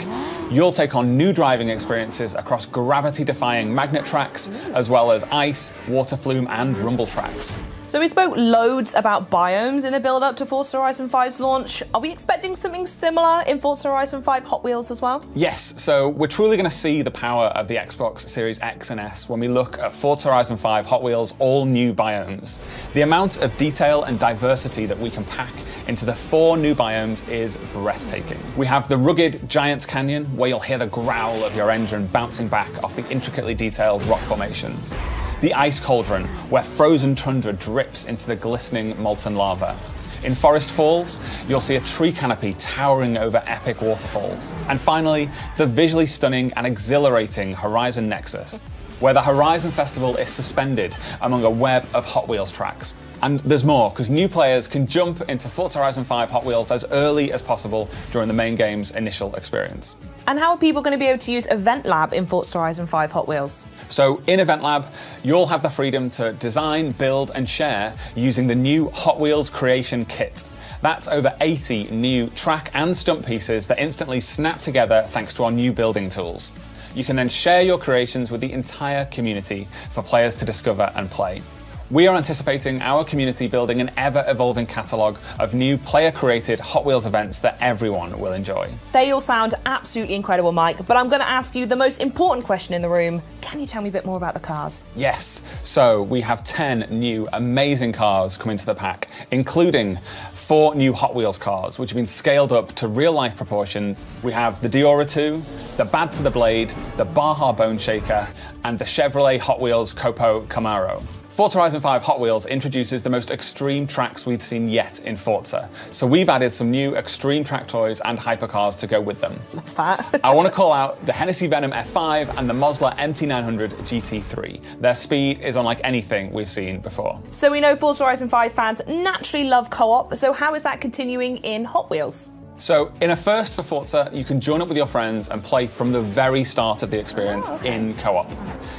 you'll take on new driving experiences across gravity-defying magnet tracks, as well as ice, water flume, and rumble tracks. So we spoke loads about biomes in the build-up to Forza Horizon 5's launch. Are we expecting something similar in Forza Horizon 5 Hot Wheels as well? Yes, so we're truly going to see the power of the Xbox Series X and S when we look at Forza Horizon 5 Hot Wheels' all new biomes. The amount of detail and diversity that we can pack into the 4 new biomes is breathtaking. We have the rugged Giants Canyon, where you'll hear the growl of your engine bouncing back off the intricately detailed rock formations. The Ice Cauldron, where frozen tundra drips into the glistening molten lava. In Forest Falls, you'll see a tree canopy towering over epic waterfalls. And finally, the visually stunning and exhilarating Horizon Nexus, where the Horizon Festival is suspended among a web of Hot Wheels tracks. And there's more, because new players can jump into Forza Horizon 5 Hot Wheels as early as possible during the main game's initial experience. And how are people going to be able to use Event Lab in Forza Horizon 5 Hot Wheels? So in Event Lab, you'll have the freedom to design, build, and share using the new Hot Wheels Creation Kit. That's over 80 new track and stunt pieces that instantly snap together thanks to our new building tools. You can then share your creations with the entire community for players to discover and play. We are anticipating our community building an ever-evolving catalogue of new player-created Hot Wheels events that everyone will enjoy. They all sound absolutely incredible, Mike, but I'm going to ask you the most important question in the room. Can you tell me a bit more about the cars? Yes, so we have 10 new amazing cars coming to the pack, including 4 new Hot Wheels cars, which have been scaled up to real-life proportions. We have the Diora 2, the Bad to the Blade, the Baja Bone Shaker, and the Chevrolet Hot Wheels Copo Camaro. Forza Horizon 5 Hot Wheels introduces the most extreme tracks we've seen yet in Forza. So we've added some new extreme track toys and hypercars to go with them. That's fat. I want to call out the Hennessy Venom F5 and the Mosler MT900 GT3. Their speed is unlike anything we've seen before. So we know Forza Horizon 5 fans naturally love co-op, so how is that continuing in Hot Wheels? So, in a first for Forza, you can join up with your friends and play from the very start of the experience in co-op.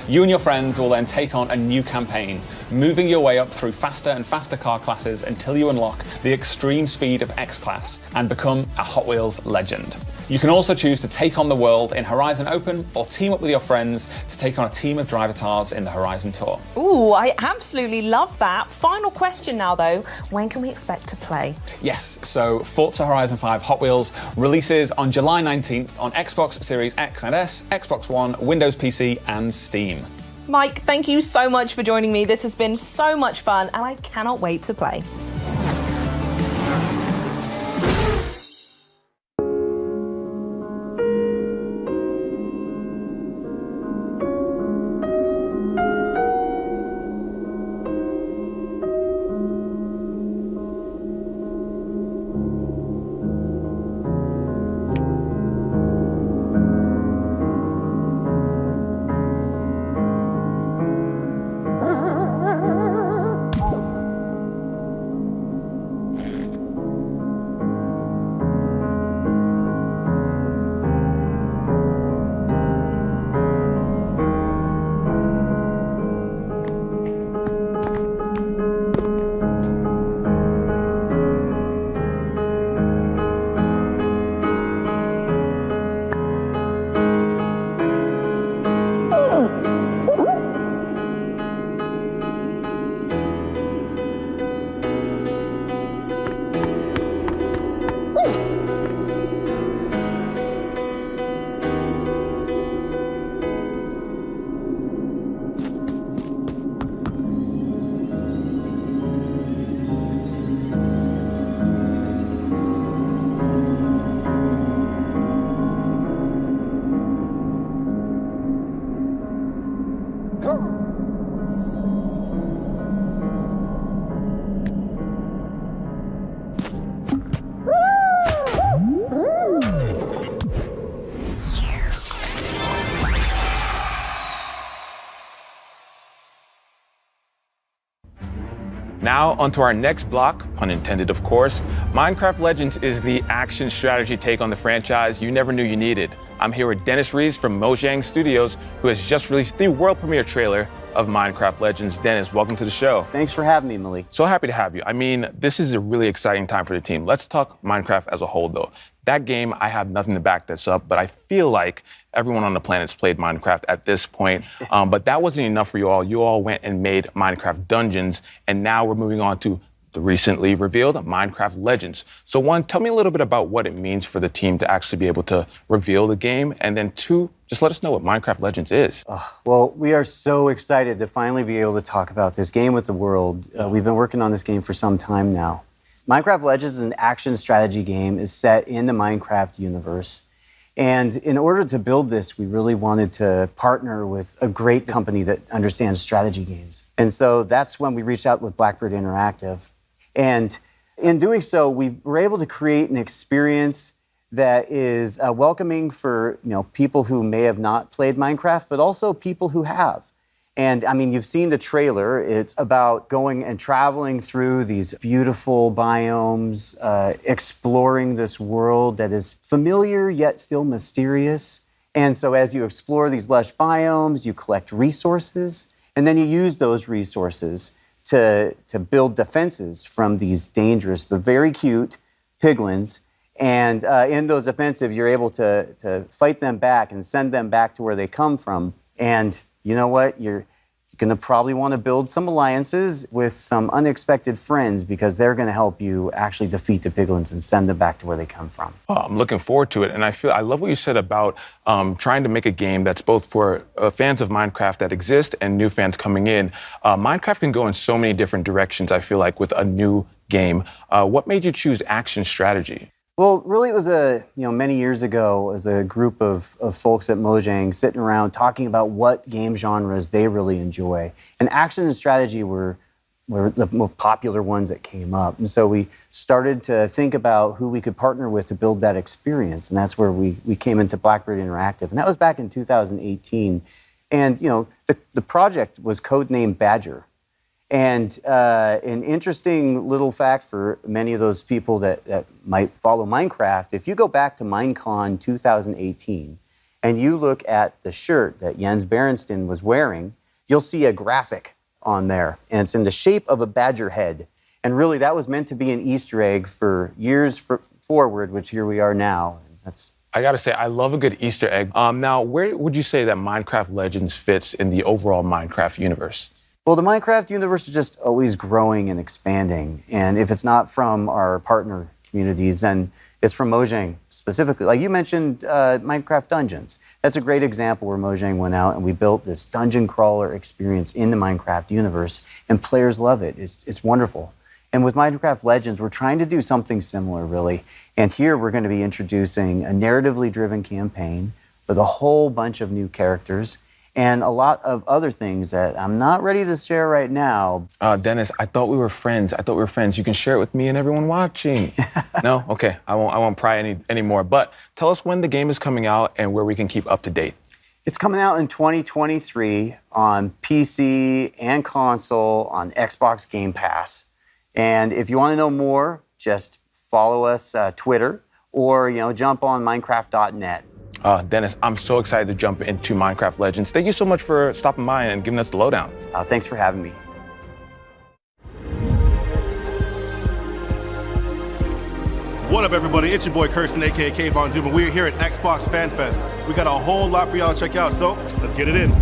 You and your friends will then take on a new campaign, moving your way up through faster and faster car classes until you unlock the extreme speed of X-Class and become a Hot Wheels legend. You can also choose to take on the world in Horizon Open or team up with your friends to take on a team of drivatars in the Horizon Tour. Ooh, I absolutely love that. Final question now though, when can we expect to play? Yes, so Forza Horizon 5 Hot Wheels releases on July 19th on Xbox Series X and S, Xbox One, Windows PC and Steam. Mike, thank you so much for joining me. This has been so much fun and I cannot wait to play. Now, onto our next block, pun intended, of course. Minecraft Legends is the action strategy take on the franchise you never knew you needed. I'm here with Dennis Rees from Mojang Studios, who has just released the world premiere trailer of Minecraft Legends. Dennis, welcome to the show. Thanks for having me, Malik. So happy to have you. I mean, this is a really exciting time for the team. Let's talk Minecraft as a whole, though. That game, I have nothing to back this up, but I feel like everyone on the planet's played Minecraft at this point. But that wasn't enough for you all. You all went and made Minecraft Dungeons, and now we're moving on to the recently revealed Minecraft Legends. So one, tell me a little bit about what it means for the team to actually be able to reveal the game, and then two, just let us know what Minecraft Legends is. Well, we are so excited to finally be able to talk about this game with the world. We've been working on this game for some time now. Minecraft Legends is an action strategy game. Is set in the Minecraft universe. And in order to build this, we really wanted to partner with a great company that understands strategy games. And so that's when we reached out with Blackbird Interactive. And in doing so, we were able to create an experience that is welcoming for people who may have not played Minecraft, but also people who have. And I mean, you've seen the trailer. It's about going and traveling through these beautiful biomes, exploring this world that is familiar yet still mysterious. And so as you explore these lush biomes, you collect resources, and then you use those resources to build defenses from these dangerous but very cute piglins. And in those offensive, you're able to fight them back and send them back to where they come from. And you know what? You're going to probably want to build some alliances with some unexpected friends because they're going to help you actually defeat the piglins and send them back to where they come from. Oh, I'm looking forward to it. And I love what you said about trying to make a game that's both for fans of Minecraft that exist and new fans coming in. Minecraft can go in so many different directions, I feel like, with a new game. What made you choose action strategy? Well, really, it was many years ago, as a group of folks at Mojang sitting around talking about what game genres they really enjoy. And action and strategy were the most popular ones that came up. And so we started to think about who we could partner with to build that experience. And that's where we came into Blackbird Interactive. And that was back in 2018. And, the project was codenamed Badger. And an interesting little fact for many of those people that might follow Minecraft, if you go back to Minecon 2018 and you look at the shirt that Jens Berenstain was wearing, you'll see a graphic on there. And it's in the shape of a badger head. And really, that was meant to be an Easter egg for years forward, which here we are now. I gotta say, I love a good Easter egg. Now, where would you say that Minecraft Legends fits in the overall Minecraft universe? Well, the Minecraft universe is just always growing and expanding. And if it's not from our partner communities, then it's from Mojang specifically. Like you mentioned, Minecraft Dungeons. That's a great example where Mojang went out and we built this dungeon crawler experience in the Minecraft universe, and players love it. It's wonderful. And with Minecraft Legends, we're trying to do something similar, really. And here we're going to be introducing a narratively driven campaign with a whole bunch of new characters and a lot of other things that I'm not ready to share right now. Dennis, I thought we were friends. You can share it with me and everyone watching. No? Okay, I won't pry anymore. But tell us when the game is coming out and where we can keep up to date. It's coming out in 2023 on PC and console on Xbox Game Pass. And if you want to know more, just follow us Twitter or jump on Minecraft.net. Dennis, I'm so excited to jump into Minecraft Legends. Thank you so much for stopping by and giving us the lowdown. Thanks for having me. What up, everybody? It's your boy Kirsten, aka Kayvon Doom, and we're here at Xbox Fan Fest. We got a whole lot for y'all to check out, so let's get it in.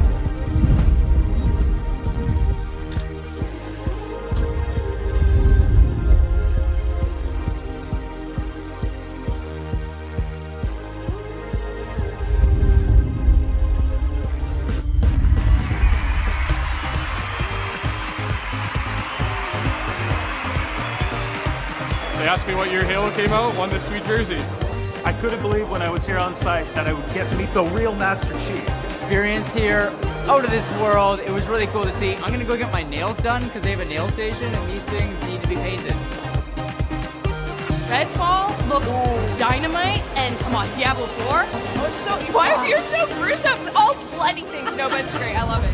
They asked me what year Halo came out, won this sweet jersey. I couldn't believe when I was here on site that I would get to meet the real Master Chief. Experience here, out of this world. It was really cool to see. I'm gonna go get my nails done because they have a nail station and these things need to be painted. Redfall looks dynamite, and come on, Diablo 4. Oh, it's so, why are you so gruesome? All bloody things. No, but it's great. I love it.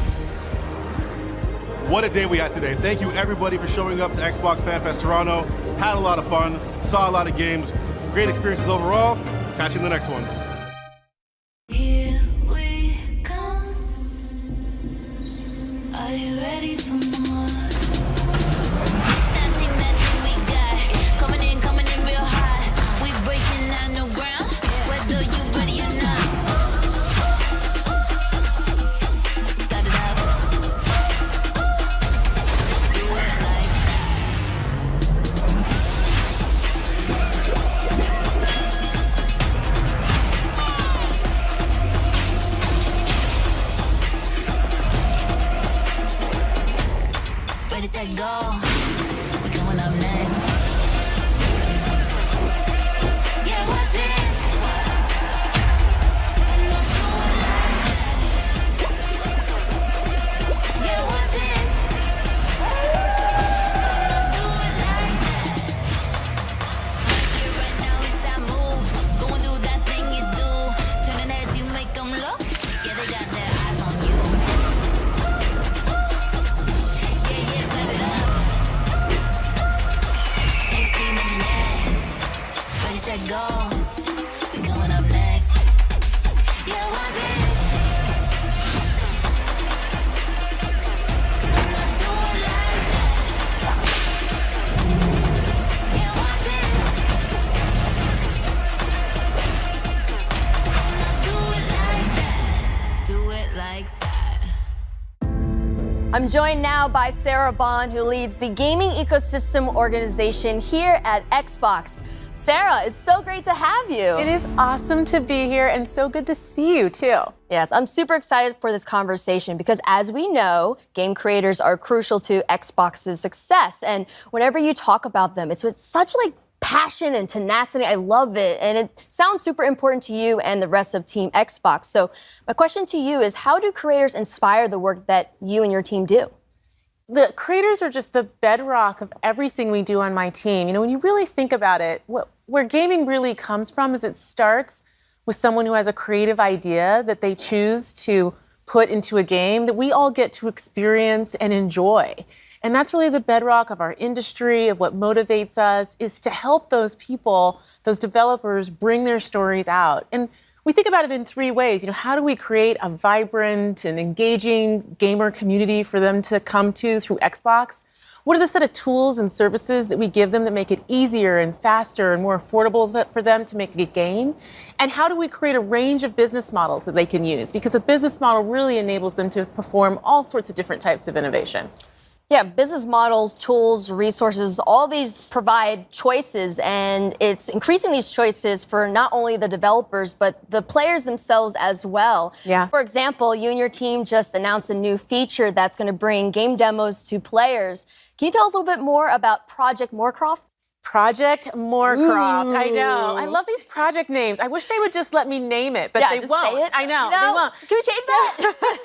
What a day we had today. Thank you, everybody, for showing up to Xbox Fan Fest Toronto. Had a lot of fun, saw a lot of games, great experiences overall. Catch you in the next one. Here we come. Are you ready for more? Standing that thing we got. Coming in real hot. We breaking down no ground. Whether you ready or not. Start it up. Do it like ready, set, go. We coming up next. Yeah, watch this. Yeah, watch this. Do it like that. Yeah, right now it's that move. Go and do that thing you do. Turning heads, you make them look. Yeah, they got their eyes on you. Step it up. Ain't seen them yet. Ready, set, go. We coming up next. Yeah, watch this. Do it like that. Yeah, watch this. Do it like that. Do it like that. I'm joined now by Sarah Bond, who leads the gaming ecosystem organization here at Xbox. Sarah, it's so great to have you. It is awesome to be here and so good to see you too. Yes, I'm super excited for this conversation because as we know, game creators are crucial to Xbox's success. And whenever you talk about them, it's with such passion and tenacity. I love it. And it sounds super important to you and the rest of Team Xbox. So my question to you is, how do creators inspire the work that you and your team do? The creators are just the bedrock of everything we do on my team. You know, when you really think about it, where gaming really comes from is it starts with someone who has a creative idea that they choose to put into a game that we all get to experience and enjoy. And that's really the bedrock of our industry, of what motivates us, is to help those people, those developers, bring their stories out. And we think about it in three ways. You know, how do we create a vibrant and engaging gamer community for them to come to through Xbox? What are the set of tools and services that we give them that make it easier and faster and more affordable for them to make a game? And how do we create a range of business models that they can use? Because a business model really enables them to perform all sorts of different types of innovation. Yeah, business models, tools, resources, all these provide choices, and it's increasing these choices for not only the developers, but the players themselves as well. Yeah. For example, you and your team just announced a new feature that's going to bring game demos to players. Can you tell us a little bit more about Project Moorcroft? Project Moorcroft. Ooh. I know. I love these project names. I wish they would just let me name it, but they just won't. Say it. I know. No. They won't. Can we change that?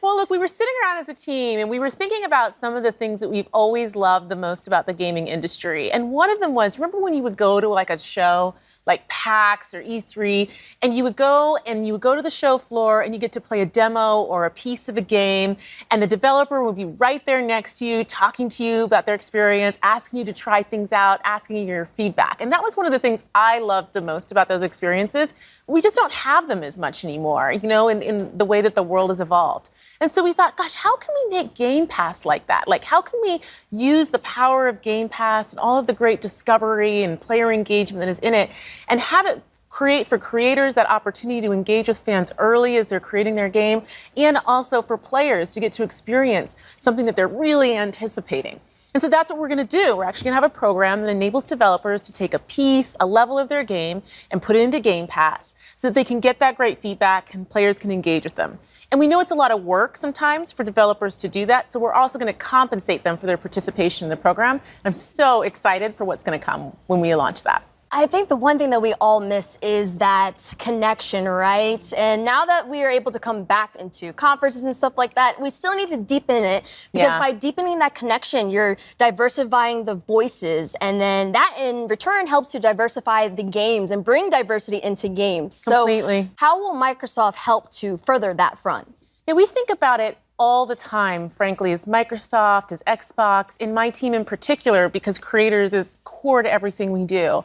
Well, look, we were sitting around as a team and we were thinking about some of the things that we've always loved the most about the gaming industry. And one of them was, remember when you would go to like a show like PAX or E3, and you would go to the show floor and you get to play a demo or a piece of a game, and the developer would be right there next to you, talking to you about their experience, asking you to try things out, asking you your feedback. And that was one of the things I loved the most about those experiences. We just don't have them as much anymore, you know, in the way that the world has evolved. And so we thought, gosh, how can we make Game Pass like that? Like, how can we use the power of Game Pass and all of the great discovery and player engagement that is in it and have it create for creators that opportunity to engage with fans early as they're creating their game, and also for players to get to experience something that they're really anticipating. And so that's what we're going to do. We're actually going to have a program that enables developers to take a piece, a level of their game, and put it into Game Pass so that they can get that great feedback and players can engage with them. And we know it's a lot of work sometimes for developers to do that, so we're also going to compensate them for their participation in the program. I'm so excited for what's going to come when we launch that. I think the one thing that we all miss is that connection, right? And now that we are able to come back into conferences and stuff like that, we still need to deepen it, because by deepening that connection, you're diversifying the voices, and then that in return helps to diversify the games and bring diversity into games. Completely. So how will Microsoft help to further that front? Yeah, we think about it all the time, frankly, as Microsoft, as Xbox, in my team in particular, because creators is core to everything we do.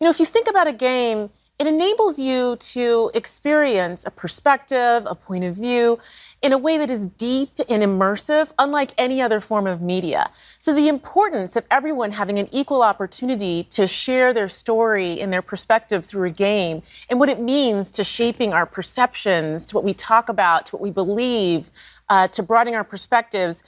You know, if you think about a game, it enables you to experience a perspective, a point of view, in a way that is deep and immersive, unlike any other form of media. So the importance of everyone having an equal opportunity to share their story and their perspective through a game, and what it means to shaping our perceptions, to what we talk about, to what we believe, to broadening our perspectives,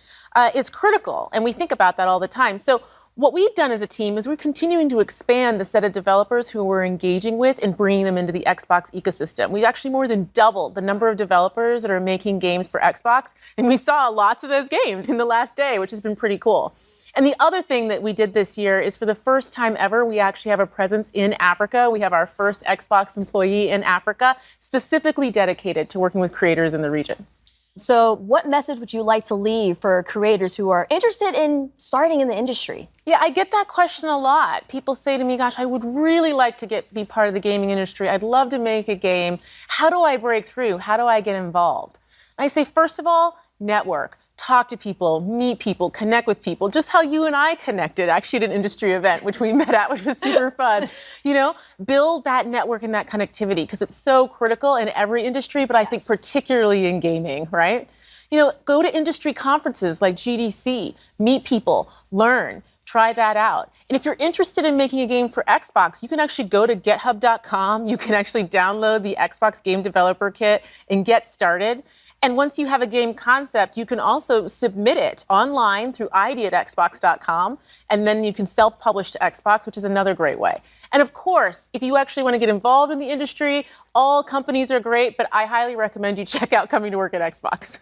is critical. And we think about that all the time. So what we've done as a team is we're continuing to expand the set of developers who we're engaging with and bringing them into the Xbox ecosystem. We've actually more than doubled the number of developers that are making games for Xbox, and we saw lots of those games in the last day, which has been pretty cool. And the other thing that we did this year is, for the first time ever, we actually have a presence in Africa. We have our first Xbox employee in Africa, specifically dedicated to working with creators in the region. So what message would you like to leave for creators who are interested in starting in the industry? Yeah, I get that question a lot. People say to me, gosh, I would really like to be part of the gaming industry. I'd love to make a game. How do I break through? How do I get involved? And I say, first of all, network. Talk to people, meet people, connect with people, just how you and I connected actually at an industry event, which we met at, which was super fun. You know, build that network and that connectivity, because it's so critical in every industry, but I think particularly in gaming, right? You know, go to industry conferences like GDC, meet people, learn, try that out. And if you're interested in making a game for Xbox, you can actually go to github.com. You can actually download the Xbox Game Developer Kit and get started. And once you have a game concept, you can also submit it online through id@xbox.com, and then you can self-publish to Xbox, which is another great way. And of course, if you actually want to get involved in the industry, all companies are great, but I highly recommend you check out coming to work at Xbox.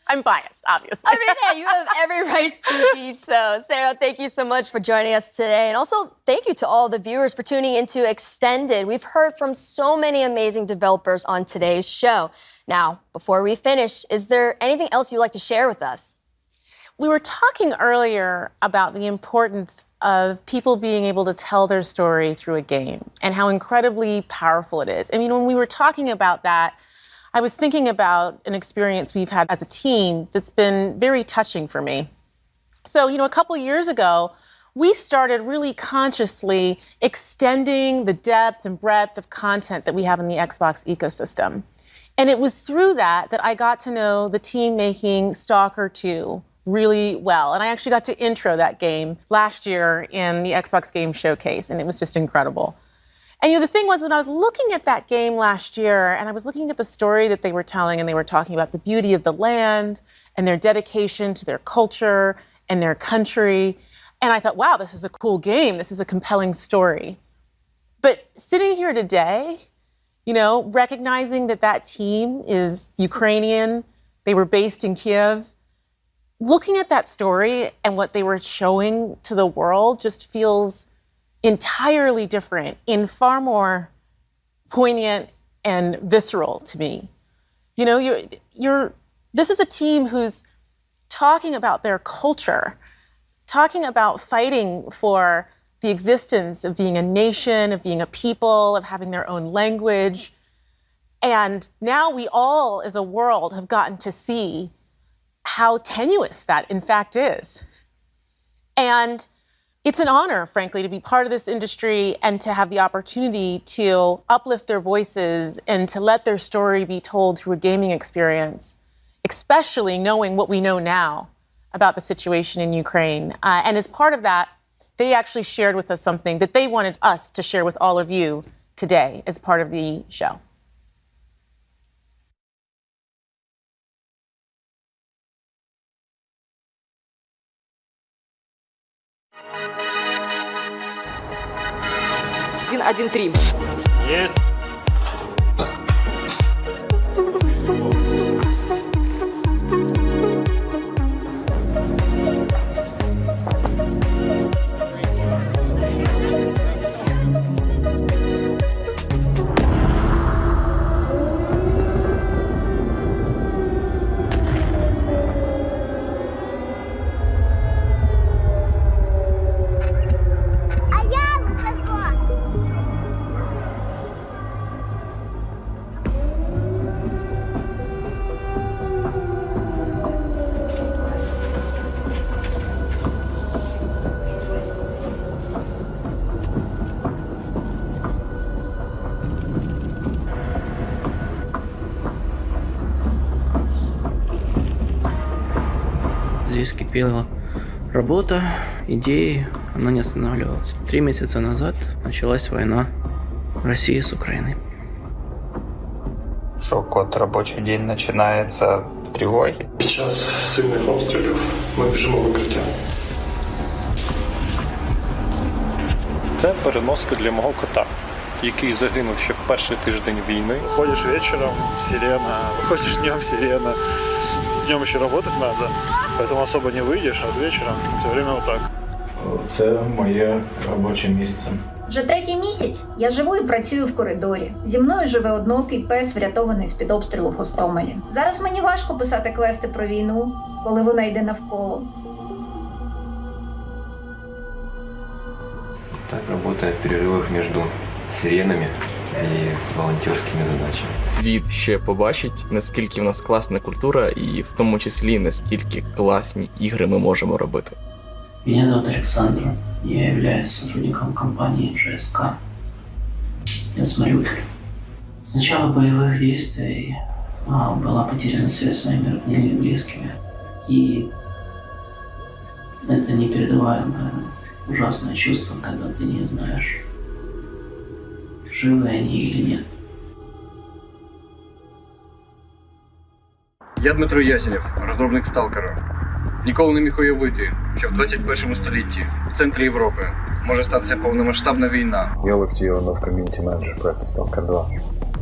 I'm biased, obviously. I mean, hey, you have every right to be so. Sarah, thank you so much for joining us today. And also, thank you to all the viewers for tuning into Extended. We've heard from so many amazing developers on today's show. Now, before we finish, is there anything else you'd like to share with us? We were talking earlier about the importance of people being able to tell their story through a game and how incredibly powerful it is. I mean, when we were talking about that, I was thinking about an experience we've had as a team that's been very touching for me. So, a couple years ago, we started really consciously extending the depth and breadth of content that we have in the Xbox ecosystem. And it was through that I got to know the team making Stalker 2 really well. And I actually got to intro that game last year in the Xbox Games Showcase, and it was just incredible. And the thing was, when I was looking at that game last year, and I was looking at the story that they were telling, and they were talking about the beauty of the land and their dedication to their culture and their country, and I thought, wow, this is a cool game. This is a compelling story. But sitting here today, recognizing that team is Ukrainian, they were based in Kiev, looking at that story and what they were showing to the world just feels entirely different and far more poignant and visceral to me. This is a team who's talking about their culture, talking about fighting for the existence of being a nation, of being a people, of having their own language. And now we all, as a world, have gotten to see how tenuous that, in fact, is. And it's an honor, frankly, to be part of this industry and to have the opportunity to uplift their voices and to let their story be told through a gaming experience, especially knowing what we know now about the situation in Ukraine. And as part of that, they actually shared with us something that they wanted us to share with all of you today as part of the show. Есть. Здесь кипела работа, идеи, она не останавливалась. 3 месяца назад началась война России с Украиной. Шок от робочий день починається з тривоги. Під час сильних обстрілів ми біжимо в укриття. Це переноска для мого кота, який загинув ще в перший тиждень війни. Ходишь вечером, сирена, выходишь днем, сирена. Днем еще работать надо, поэтому особо не выйдешь, а вот вечером все время вот так. Це моє робоче місце. Вже 3-й місяць я живу і працюю в коридорі. Зі мною живе одноокий пес, врятований з-під обстрілу в Гостомелі. Зараз мені важко писати квести про війну, коли вона йде навколо. Так работает в перерывах между сиренами і волонтерськими задачами. Світ ще побачить, наскільки в нас класна культура і в тому числі, наскільки класні ігри ми можемо робити. Меня зовут Александр. Я являюсь сотрудником компании ЖСК. Я с Мариуполя. С начала боевых действий была потеряна связь с моими родными и близкими. И это непередаваемое, ужасное чувство, когда ты не знаешь, живы они или нет. Я Дмитро Ясенєв, розробник Сталкера. Ніколи не міг уявити, що в 21 столітті в центрі Європи може статися повномасштабна війна. Я Олексій Іванов, ком'юніті-менеджер проекту Stalker 2.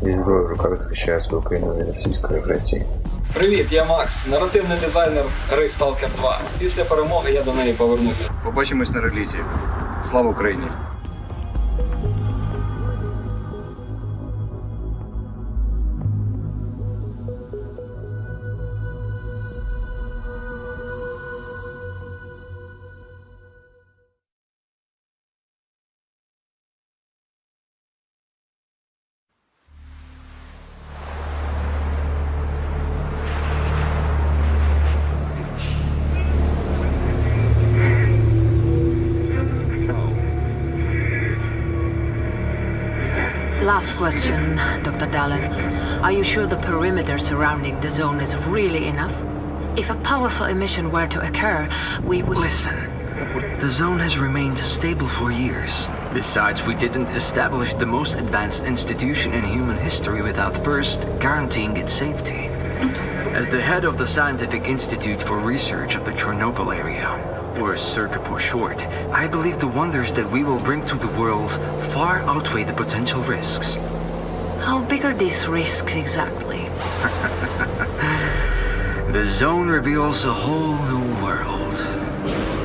Весь зброю в руках захищає свою країну від російської агресії. Привіт, я Макс, наративний дизайнер гри Stalker 2. Після перемоги я до неї повернуся. Побачимось на релізі. Слава Україні! Last question, Dr. Dallin. Are you sure the perimeter surrounding the zone is really enough? If a powerful emission were to occur, we would... Listen, the zone has remained stable for years. Besides, we didn't establish the most advanced institution in human history without first guaranteeing its safety. As the head of the Scientific Institute for Research of the Chernobyl area, or CERC for short, I believe the wonders that we will bring to the world far outweigh the potential risks. How big are these risks exactly? The zone reveals a whole new world.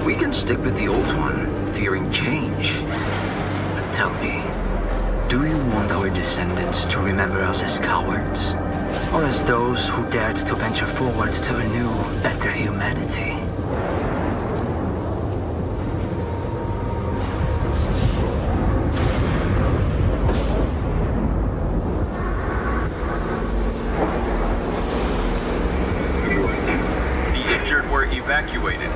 We can stick with the old one, fearing change. But tell me, do you want our descendants to remember us as cowards? Or as those who dared to venture forward to a new, better humanity? Evacuated.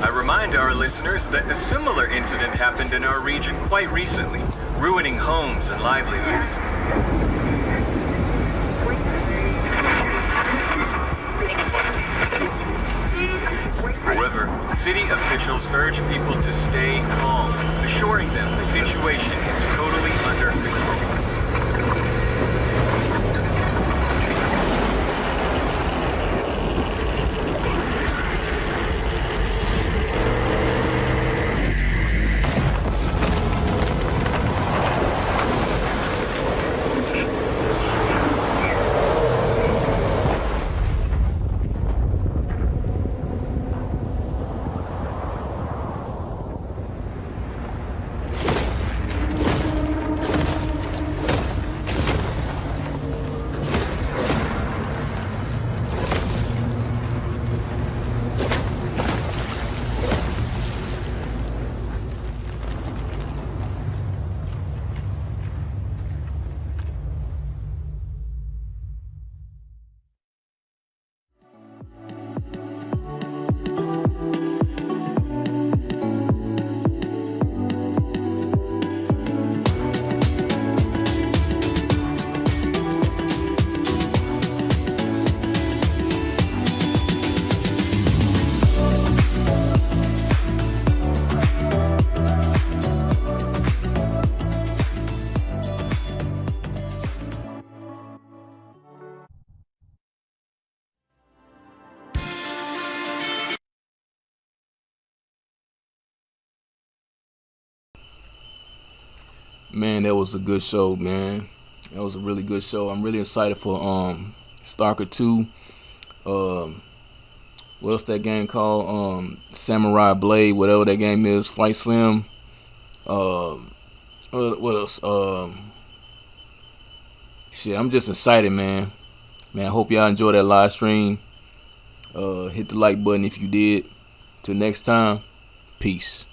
I remind our listeners that a similar incident happened in our region quite recently, ruining homes and livelihoods. However, city officials urge people to stay calm, assuring them the situation is totally under control. Man, that was a good show, man. That was a really good show. I'm really excited for Stalker 2. What else that game called? Samurai Blade, whatever that game is. Flight Sim. What else? Shit, I'm just excited, man. Man, I hope y'all enjoy that live stream. Hit the like button if you did. Till next time, peace.